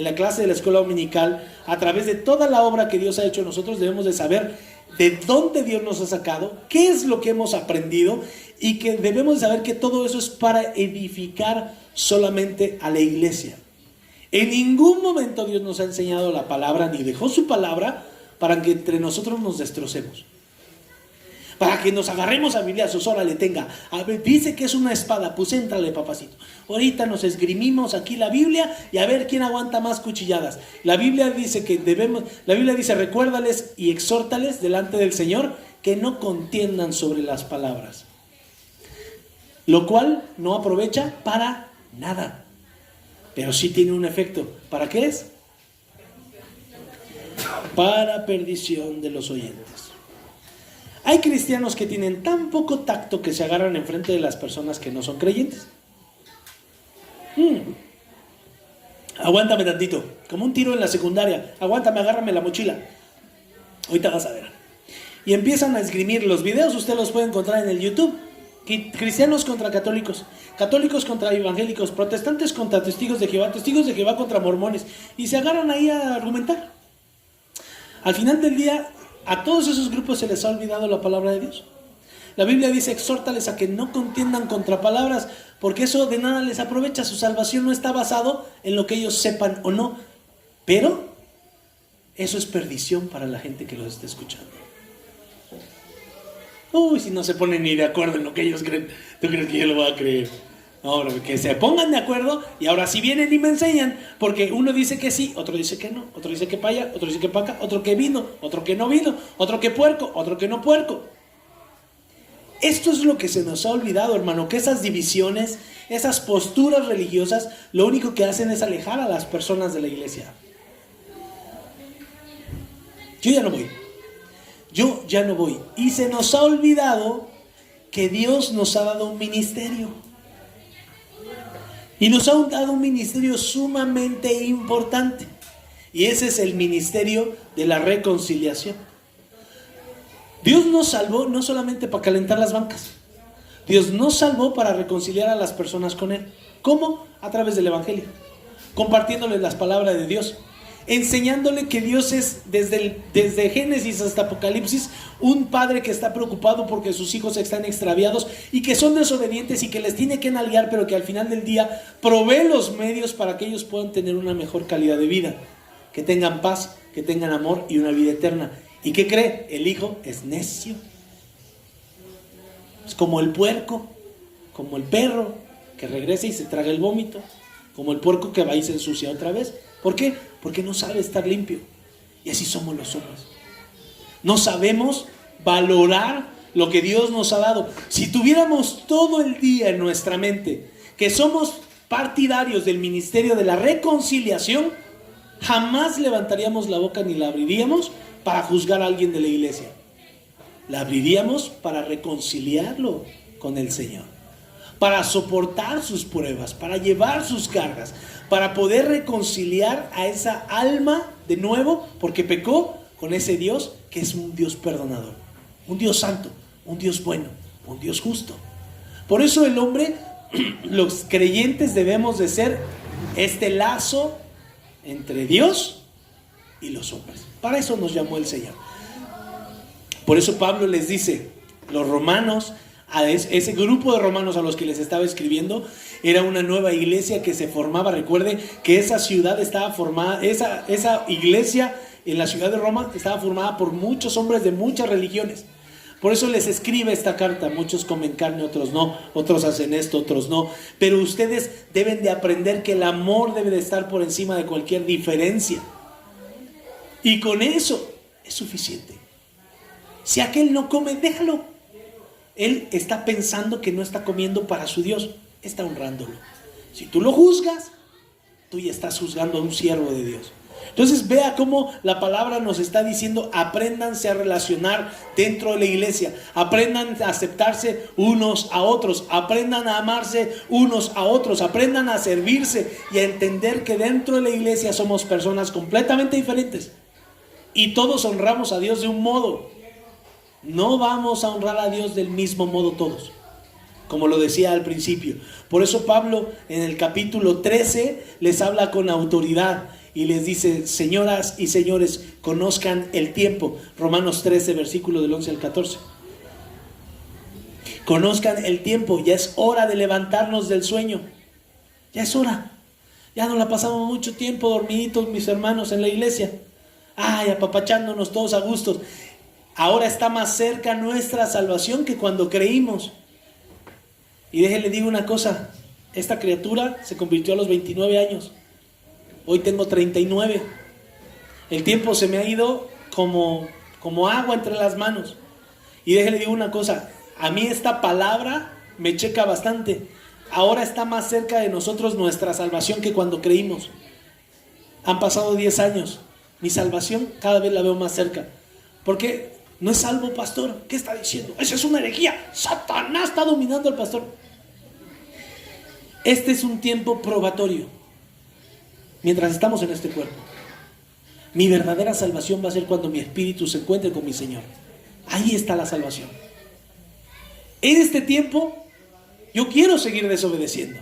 Speaker 1: la clase de la escuela dominical, a través de toda la obra que Dios ha hecho, nosotros debemos de saber de dónde Dios nos ha sacado, qué es lo que hemos aprendido, y que debemos de saber que todo eso es para edificar solamente a la iglesia. En ningún momento Dios nos ha enseñado la palabra, ni dejó su palabra para que entre nosotros nos destrocemos. Para que nos agarremos a bibliazos, órale, tenga. A ver, dice que es una espada, pues éntrale, papacito. Ahorita nos esgrimimos aquí la Biblia y a ver quién aguanta más cuchilladas. La Biblia dice recuérdales y exhórtales delante del Señor que no contiendan sobre las palabras. Lo cual no aprovecha para nada. Pero sí tiene un efecto. ¿Para qué es? Para perdición de los oyentes. Hay cristianos que tienen tan poco tacto que se agarran enfrente de las personas que no son creyentes. Aguántame tantito, como un tiro en la secundaria. Aguántame, agárrame la mochila. Ahorita vas a ver. Y empiezan a esgrimir los videos, usted los puede encontrar en el YouTube. Cristianos contra católicos, católicos contra evangélicos, protestantes contra testigos de Jehová contra mormones. Y se agarran ahí a argumentar. Al final del día, a todos esos grupos se les ha olvidado la palabra de Dios. La Biblia dice, exhórtales a que no contiendan contra palabras, porque eso de nada les aprovecha. Su salvación no está basado en lo que ellos sepan o no, pero eso es perdición para la gente que los está escuchando. Uy, si no se ponen ni de acuerdo en lo que ellos creen, ¿tú crees que yo lo voy a creer? No, que se pongan de acuerdo y ahora sí vienen y me enseñan, porque uno dice que sí, otro dice que no, otro dice que para allá, otro dice que para acá, otro que vino, otro que no vino, otro que puerco, otro que no puerco. Esto es lo que se nos ha olvidado, hermano, que esas divisiones, esas posturas religiosas, lo único que hacen es alejar a las personas de la iglesia. Yo ya no voy. Y se nos ha olvidado que Dios nos ha dado un ministerio. Y nos ha dado un ministerio sumamente importante. Y ese es el ministerio de la reconciliación. Dios nos salvó no solamente para calentar las bancas. Dios nos salvó para reconciliar a las personas con Él. ¿Cómo? A través del Evangelio. Compartiéndoles las palabras de Dios. Enseñándole que Dios es desde Génesis hasta Apocalipsis un padre que está preocupado porque sus hijos están extraviados y que son desobedientes y que les tiene que nalguear, pero que al final del día provee los medios para que ellos puedan tener una mejor calidad de vida, que tengan paz, que tengan amor y una vida eterna. ¿Y qué cree? El hijo es necio. Es como el puerco, como el perro que regresa y se traga el vómito, como el puerco que va y se ensucia otra vez. ¿Por qué? Porque no sabe estar limpio. Y así somos los hombres. No sabemos valorar lo que Dios nos ha dado. Si tuviéramos todo el día en nuestra mente que somos partidarios del ministerio de la reconciliación, jamás levantaríamos la boca ni la abriríamos para juzgar a alguien de la iglesia. La abriríamos para reconciliarlo con el Señor. para soportar sus pruebas, para llevar sus cargas, para poder reconciliar a esa alma de nuevo, porque pecó, con ese Dios que es un Dios perdonador, un Dios santo, un Dios bueno, un Dios justo. Por eso el hombre, los creyentes debemos de ser este lazo entre Dios y los hombres. Para eso nos llamó el Señor. Por eso Pablo les dice, los romanos, a ese grupo de romanos a los que les estaba escribiendo, era una nueva iglesia que se formaba. Recuerde que esa ciudad estaba formada, esa iglesia en la ciudad de Roma estaba formada por muchos hombres de muchas religiones. Por eso les escribe esta carta. Muchos comen carne, otros no, otros hacen esto, otros no. Pero ustedes deben de aprender que el amor debe de estar por encima de cualquier diferencia. Y con eso es suficiente. Si aquel no come, déjalo. Él está pensando que no está comiendo para su Dios, está honrándolo. Si tú lo juzgas, tú ya estás juzgando a un siervo de Dios. Entonces vea cómo la palabra nos está diciendo: apréndanse a relacionar dentro de la iglesia, aprendan a aceptarse unos a otros, aprendan a amarse unos a otros, aprendan a servirse y a entender que dentro de la iglesia somos personas completamente diferentes y todos honramos a Dios de un modo. No vamos a honrar a Dios del mismo modo todos, como lo decía al principio. Por eso Pablo en el capítulo 13 les habla con autoridad y les dice: señoras y señores, conozcan el tiempo. Romanos 13, versículo del 11 al 14. Conozcan el tiempo, ya es hora de levantarnos del sueño. Ya es hora. Ya nos la pasamos mucho tiempo dormiditos, mis hermanos, en la iglesia. Ay, apapachándonos todos a gustos. Ahora está más cerca nuestra salvación que cuando creímos. Y déjenle digo una cosa: esta criatura se convirtió a los 29 años. Hoy tengo 39. El tiempo se me ha ido como agua entre las manos. Y déjenle digo una cosa: a mí esta palabra me checa bastante. Ahora está más cerca de nosotros nuestra salvación que cuando creímos. Han pasado 10 años. Mi salvación cada vez la veo más cerca. ¿Por qué? No es salvo, pastor. ¿Qué está diciendo? Esa es una herejía. Satanás está dominando al pastor. Este es un tiempo probatorio. Mientras estamos en este cuerpo. Mi verdadera salvación va a ser cuando mi espíritu se encuentre con mi Señor. Ahí está la salvación. En este tiempo yo quiero seguir desobedeciendo.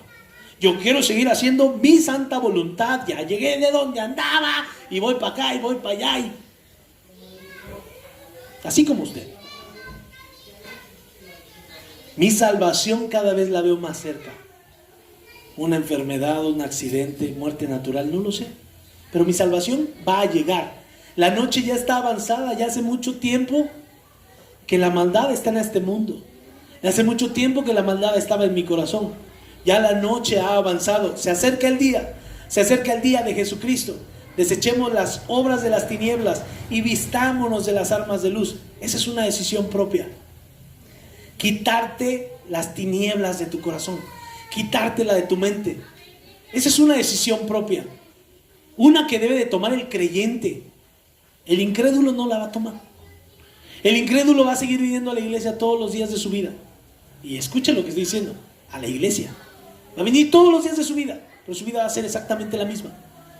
Speaker 1: Yo quiero seguir haciendo mi santa voluntad. Ya llegué de donde andaba y voy para acá y voy para allá. Así como usted. Mi salvación cada vez la veo más cerca. Una enfermedad, un accidente, muerte natural, no lo sé. Pero mi salvación va a llegar. La noche ya está avanzada, ya hace mucho tiempo que la maldad está en este mundo. Hace mucho tiempo que la maldad estaba en mi corazón. Ya la noche ha avanzado. Se acerca el día de Jesucristo. Desechemos las obras de las tinieblas y vistámonos de las armas de luz. Esa es una decisión propia. Quitarte las tinieblas de tu corazón, quitártela de tu mente. Esa es una decisión propia. Una que debe de tomar el creyente. El incrédulo no la va a tomar. El incrédulo va a seguir viniendo a la iglesia todos los días de su vida. Y escuche lo que estoy diciendo. A la iglesia. Va a venir todos los días de su vida, pero su vida va a ser exactamente la misma.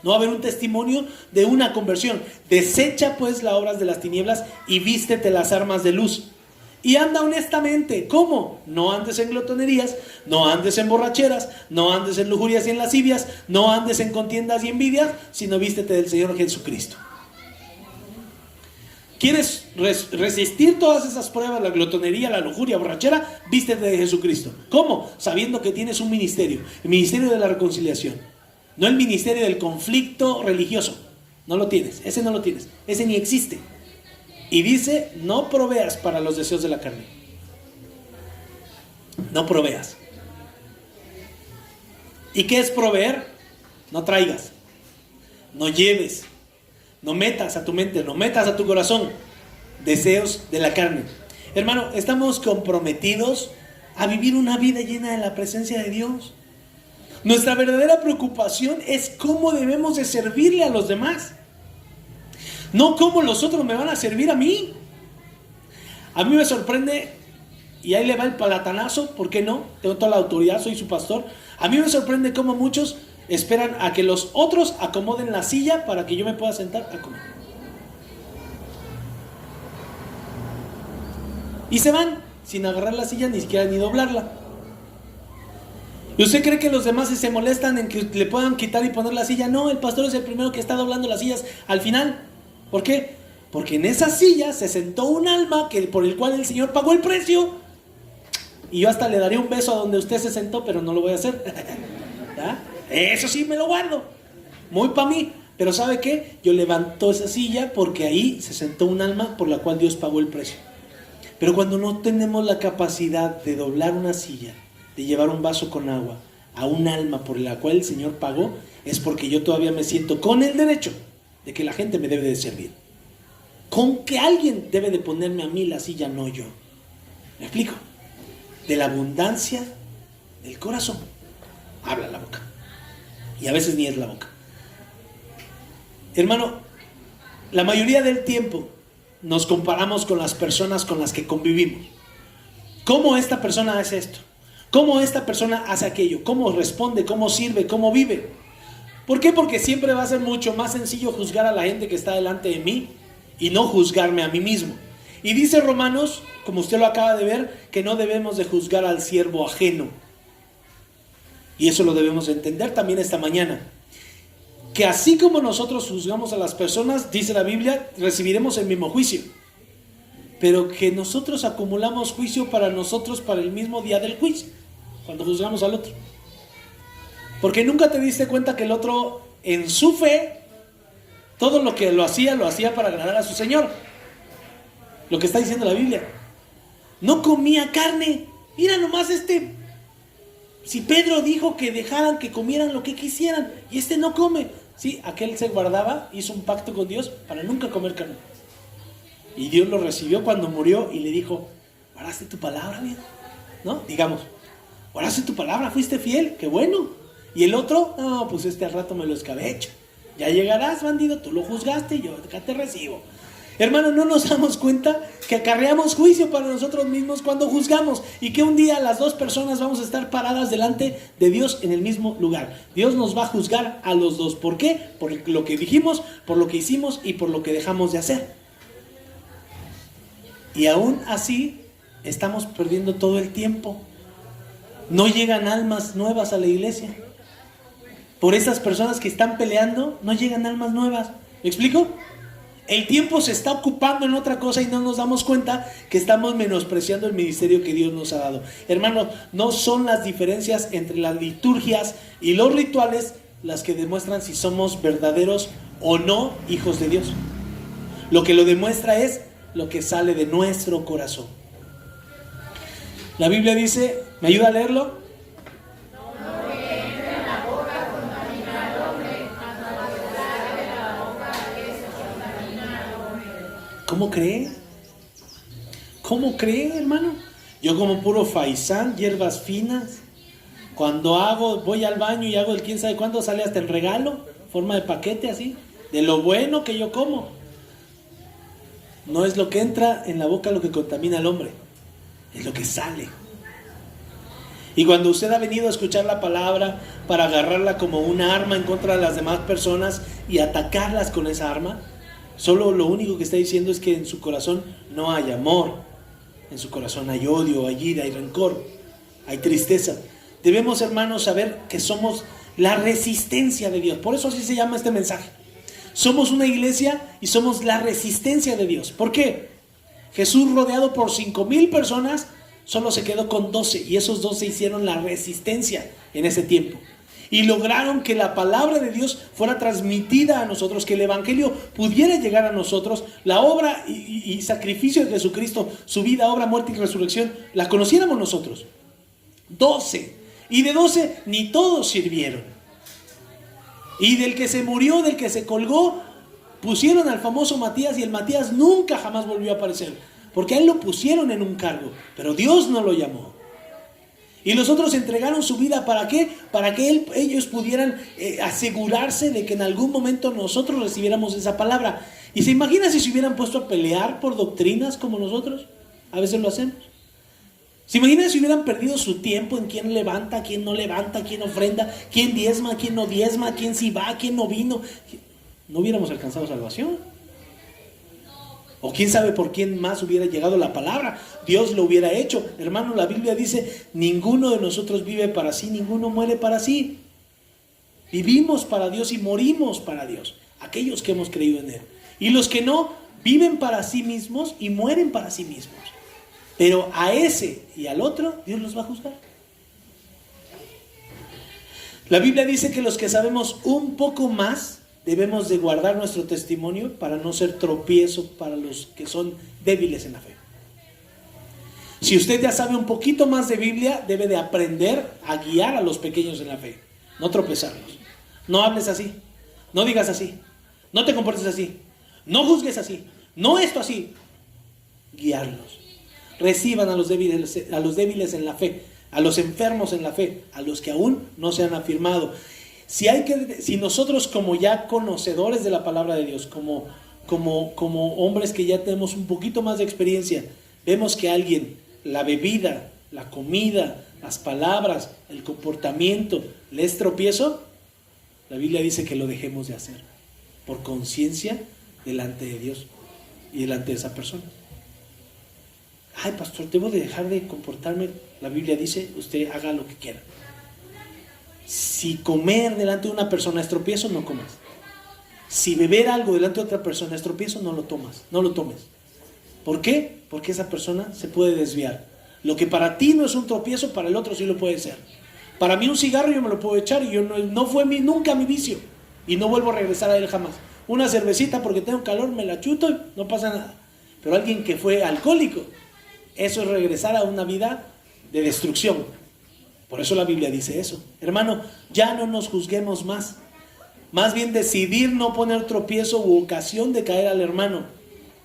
Speaker 1: No va a haber un testimonio de una conversión. Desecha pues las obras de las tinieblas y vístete las armas de luz. Y anda honestamente. ¿Cómo? No andes en glotonerías, no andes en borracheras, no andes en lujurias y en lascivias, no andes en contiendas y envidias, sino vístete del Señor Jesucristo. ¿Quieres resistir todas esas pruebas, la glotonería, la lujuria, borrachera? Vístete de Jesucristo. ¿Cómo? Sabiendo que tienes un ministerio, el ministerio de la reconciliación. No el ministerio del conflicto religioso. No lo tienes, ese no lo tienes, ese ni existe. Y dice: no proveas para los deseos de la carne. No proveas. ¿Y qué es proveer? No traigas, no lleves, no metas a tu mente, no metas a tu corazón deseos de la carne. Hermano, estamos comprometidos a vivir una vida llena de la presencia de Dios. Nuestra verdadera preocupación es cómo debemos de servirle a los demás. No cómo los otros me van a servir a mí. A mí me sorprende y ahí le va el palatanazo, ¿por qué no? Tengo toda la autoridad, soy su pastor. A mí me sorprende cómo muchos esperan a que los otros acomoden la silla para que yo me pueda sentar a comer. Y se van sin agarrar la silla, ni siquiera ni doblarla. ¿Y usted cree que los demás se molestan en que le puedan quitar y poner la silla? No, el pastor es el primero que está doblando las sillas al final. ¿Por qué? Porque en esa silla se sentó un alma por el cual el Señor pagó el precio. Y yo hasta le daré un beso a donde usted se sentó, pero no lo voy a hacer. ¿Ah? Eso sí me lo guardo. Muy para mí. Pero ¿sabe qué? Yo levanto esa silla porque ahí se sentó un alma por la cual Dios pagó el precio. Pero cuando no tenemos la capacidad de doblar una silla, de llevar un vaso con agua a un alma por la cual el Señor pagó, es porque yo todavía me siento con el derecho de que la gente me debe de servir. Con que alguien debe de ponerme a mí la silla, no yo. ¿Me explico? De la abundancia del corazón habla la boca. Y a veces ni es la boca. Hermano, la mayoría del tiempo nos comparamos con las personas con las que convivimos. ¿Cómo esta persona hace esto? ¿Cómo esta persona hace aquello? ¿Cómo responde? ¿Cómo sirve? ¿Cómo vive? ¿Por qué? Porque siempre va a ser mucho más sencillo juzgar a la gente que está delante de mí y no juzgarme a mí mismo. Y dice Romanos, como usted lo acaba de ver, que no debemos de juzgar al siervo ajeno. Y eso lo debemos de entender también esta mañana. Que así como nosotros juzgamos a las personas, dice la Biblia, recibiremos el mismo juicio. Pero que nosotros acumulamos juicio para nosotros para el mismo día del juicio, cuando juzgamos al otro. Porque nunca te diste cuenta que el otro, en su fe, todo lo que lo hacía para agradar a su Señor. Lo que está diciendo la Biblia. No comía carne. Mira nomás si Pedro dijo que dejaran que comieran lo que quisieran, y no come. Sí, aquel se guardaba, hizo un pacto con Dios para nunca comer carne. Y Dios lo recibió cuando murió y le dijo, ¿guardaste tu palabra, viejo? ¿No? Digamos, ¿guardaste tu palabra? ¿Fuiste fiel? ¡Qué bueno! Y el otro, no, pues al rato me lo escabecho. Ya llegarás, bandido, tú lo juzgaste y yo acá te recibo. Hermano, no nos damos cuenta que acarreamos juicio para nosotros mismos cuando juzgamos, y que un día las dos personas vamos a estar paradas delante de Dios en el mismo lugar. Dios nos va a juzgar a los dos. ¿Por qué? Por lo que dijimos, por lo que hicimos y por lo que dejamos de hacer. Y aún así estamos perdiendo todo el tiempo. No llegan almas nuevas a la iglesia. Por esas personas que están peleando, no llegan almas nuevas. ¿Me explico? El tiempo se está ocupando en otra cosa y no nos damos cuenta que estamos menospreciando el ministerio que Dios nos ha dado. Hermanos, no son las diferencias entre las liturgias y los rituales las que demuestran si somos verdaderos o no hijos de Dios. Lo que lo demuestra es lo que sale de nuestro corazón. La Biblia dice, ¿me ayuda a leerlo? ¿Cómo cree? ¿Cómo cree, hermano? Yo como puro faisán, hierbas finas. Cuando voy al baño y hago el quién sabe cuándo, sale hasta el regalo, forma de paquete así, de lo bueno que yo como. No es lo que entra en la boca lo que contamina al hombre, es lo que sale. Y cuando usted ha venido a escuchar la palabra para agarrarla como una arma en contra de las demás personas y atacarlas con esa arma, solo lo único que está diciendo es que en su corazón no hay amor, en su corazón hay odio, hay ira, hay rencor, hay tristeza. Debemos, hermanos, saber que somos la resistencia de Dios. Por eso así se llama este mensaje. Somos una iglesia y somos la resistencia de Dios. ¿Por qué? Jesús, rodeado por 5,000 personas, solo se quedó con 12, y esos 12 hicieron la resistencia en ese tiempo. Y lograron que la palabra de Dios fuera transmitida a nosotros, que el evangelio pudiera llegar a nosotros, la obra y sacrificio de Jesucristo, su vida, obra, muerte y resurrección, la conociéramos nosotros. 12. Y de 12 ni todos sirvieron. Y del que se murió, del que se colgó, pusieron al famoso Matías, y el Matías nunca jamás volvió a aparecer, porque a él lo pusieron en un cargo, pero Dios no lo llamó. Y los otros entregaron su vida, ¿para qué? Para que ellos pudieran asegurarse de que en algún momento nosotros recibiéramos esa palabra. ¿Y se imagina si se hubieran puesto a pelear por doctrinas como nosotros? A veces lo hacemos. ¿Se imaginan si hubieran perdido su tiempo en quién levanta, quién no levanta, quién ofrenda, quién diezma, quién no diezma, quién sí va, quién no vino? No hubiéramos alcanzado salvación. O quién sabe por quién más hubiera llegado la palabra. Dios lo hubiera hecho. Hermano, la Biblia dice, ninguno de nosotros vive para sí, ninguno muere para sí. Vivimos para Dios y morimos para Dios. Aquellos que hemos creído en Él. Y los que no, viven para sí mismos y mueren para sí mismos. Pero a ese y al otro, Dios los va a juzgar. La Biblia dice que los que sabemos un poco más, debemos de guardar nuestro testimonio para no ser tropiezo para los que son débiles en la fe. Si usted ya sabe un poquito más de Biblia, debe de aprender a guiar a los pequeños en la fe, no tropezarlos. No hables así, no digas así, no te comportes así, no juzgues así, no esto así. Guiarlos. Reciban a los débiles en la fe, a los enfermos en la fe, a los que aún no se han afirmado. Si nosotros, como ya conocedores de la palabra de Dios, como hombres que ya tenemos un poquito más de experiencia, vemos que alguien, la bebida, la comida, las palabras, el comportamiento, le es tropiezo, la Biblia dice que lo dejemos de hacer, por conciencia delante de Dios y delante de esa persona. Ay, pastor, debo de dejar de comportarme. La Biblia dice, usted haga lo que quiera. Si comer delante de una persona es tropiezo, no comas. Si beber algo delante de otra persona es tropiezo, no lo tomes. ¿Por qué? Porque esa persona se puede desviar. Lo que para ti no es un tropiezo, para el otro sí lo puede ser. Para mí un cigarro yo me lo puedo echar y no fue nunca mi vicio. Y no vuelvo a regresar a él jamás. Una cervecita porque tengo calor, me la chuto y no pasa nada. Pero alguien que fue alcohólico, eso es regresar a una vida de destrucción. Por eso la Biblia dice eso. Hermano, ya no nos juzguemos más. Más bien decidir no poner tropiezo u ocasión de caer al hermano.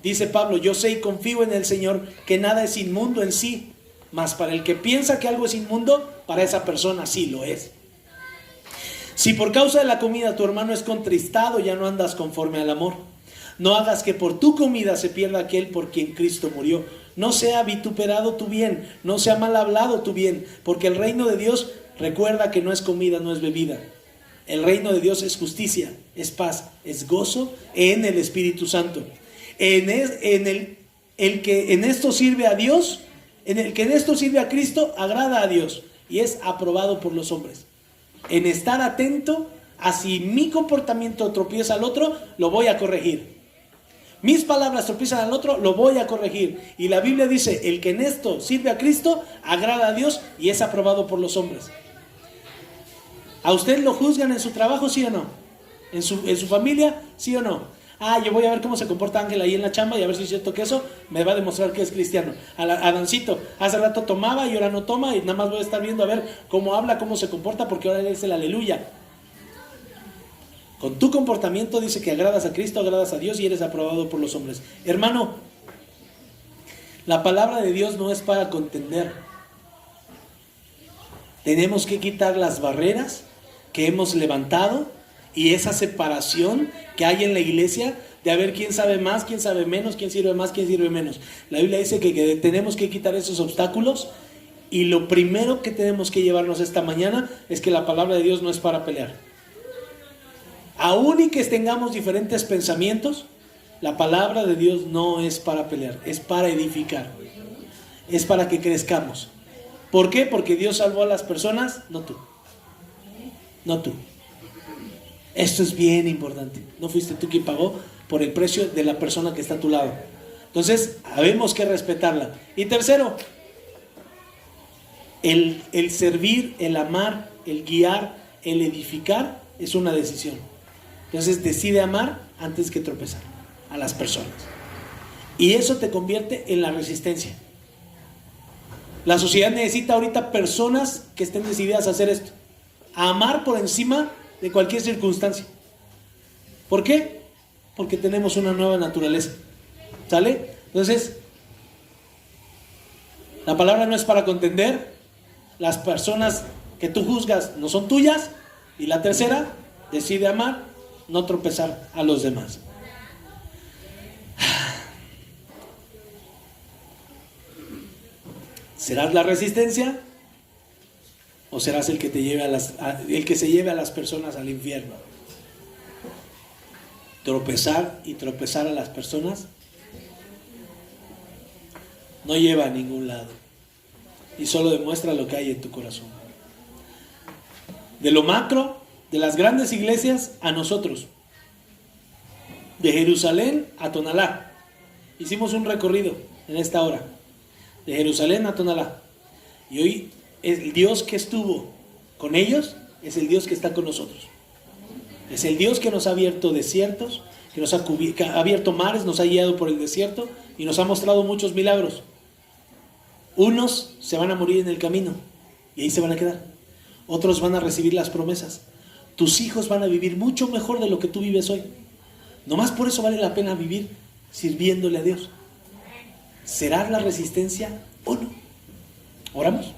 Speaker 1: Dice Pablo, yo sé y confío en el Señor que nada es inmundo en sí. Mas para el que piensa que algo es inmundo, para esa persona sí lo es. Si por causa de la comida tu hermano es contristado, ya no andas conforme al amor. No hagas que por tu comida se pierda aquel por quien Cristo murió. No sea vituperado tu bien, no sea mal hablado tu bien, porque el reino de Dios, recuerda que no es comida, no es bebida. El reino de Dios es justicia, es paz, es gozo en el Espíritu Santo. El que en esto sirve a Dios, en el que en esto sirve a Cristo, agrada a Dios y es aprobado por los hombres. En estar atento a si mi comportamiento tropieza al otro, lo voy a corregir. Mis palabras tropiezan al otro, lo voy a corregir. Y la Biblia dice, el que en esto sirve a Cristo, agrada a Dios y es aprobado por los hombres. ¿A usted lo juzgan en su trabajo, sí o no? ¿En su familia, sí o no? Yo voy a ver cómo se comporta Ángel ahí en la chamba y a ver si es cierto que eso me va a demostrar que es cristiano. A Dancito, hace rato tomaba y ahora no toma y nada más voy a estar viendo a ver cómo habla, cómo se comporta, porque ahora es el aleluya. Con tu comportamiento dice que agradas a Cristo, agradas a Dios y eres aprobado por los hombres. Hermano, la palabra de Dios no es para contender. Tenemos que quitar las barreras que hemos levantado y esa separación que hay en la iglesia de a ver quién sabe más, quién sabe menos, quién sirve más, quién sirve menos. La Biblia dice que tenemos que quitar esos obstáculos y lo primero que tenemos que llevarnos esta mañana es que la palabra de Dios no es para pelear. Aún y que tengamos diferentes pensamientos, la palabra de Dios no es para pelear, es para edificar, es para que crezcamos. ¿Por qué? Porque Dios salvó a las personas, no tú. No tú. Esto es bien importante. No fuiste tú quien pagó por el precio de la persona que está a tu lado. Entonces, habemos que respetarla. Y tercero, el servir, el amar, el guiar, el edificar es una decisión. Entonces decide amar antes que tropezar a las personas. Y eso te convierte en la resistencia. La sociedad necesita ahorita personas que estén decididas a hacer esto. A amar por encima de cualquier circunstancia. ¿Por qué? Porque tenemos una nueva naturaleza. ¿Sale? Entonces, la palabra no es para contender. Las personas que tú juzgas no son tuyas. Y la tercera, decide amar, no tropezar a los demás. ¿Serás la resistencia o serás el que te lleve el que se lleve a las personas al infierno? Tropezar y tropezar a las personas no lleva a ningún lado y solo demuestra lo que hay en tu corazón. De lo macro, de las grandes iglesias a nosotros, de Jerusalén a Tonalá. Hicimos un recorrido en esta hora, de Jerusalén a Tonalá, y hoy el Dios que estuvo con ellos es el Dios que está con nosotros. Es el Dios que nos ha abierto desiertos, que nos ha abierto mares, nos ha guiado por el desierto y nos ha mostrado muchos milagros. Unos se van a morir en el camino y ahí se van a quedar. Otros van a recibir las promesas. Tus hijos van a vivir mucho mejor de lo que tú vives hoy. Nomás por eso vale la pena vivir sirviéndole a Dios. ¿Será la resistencia o no? ¿Oramos?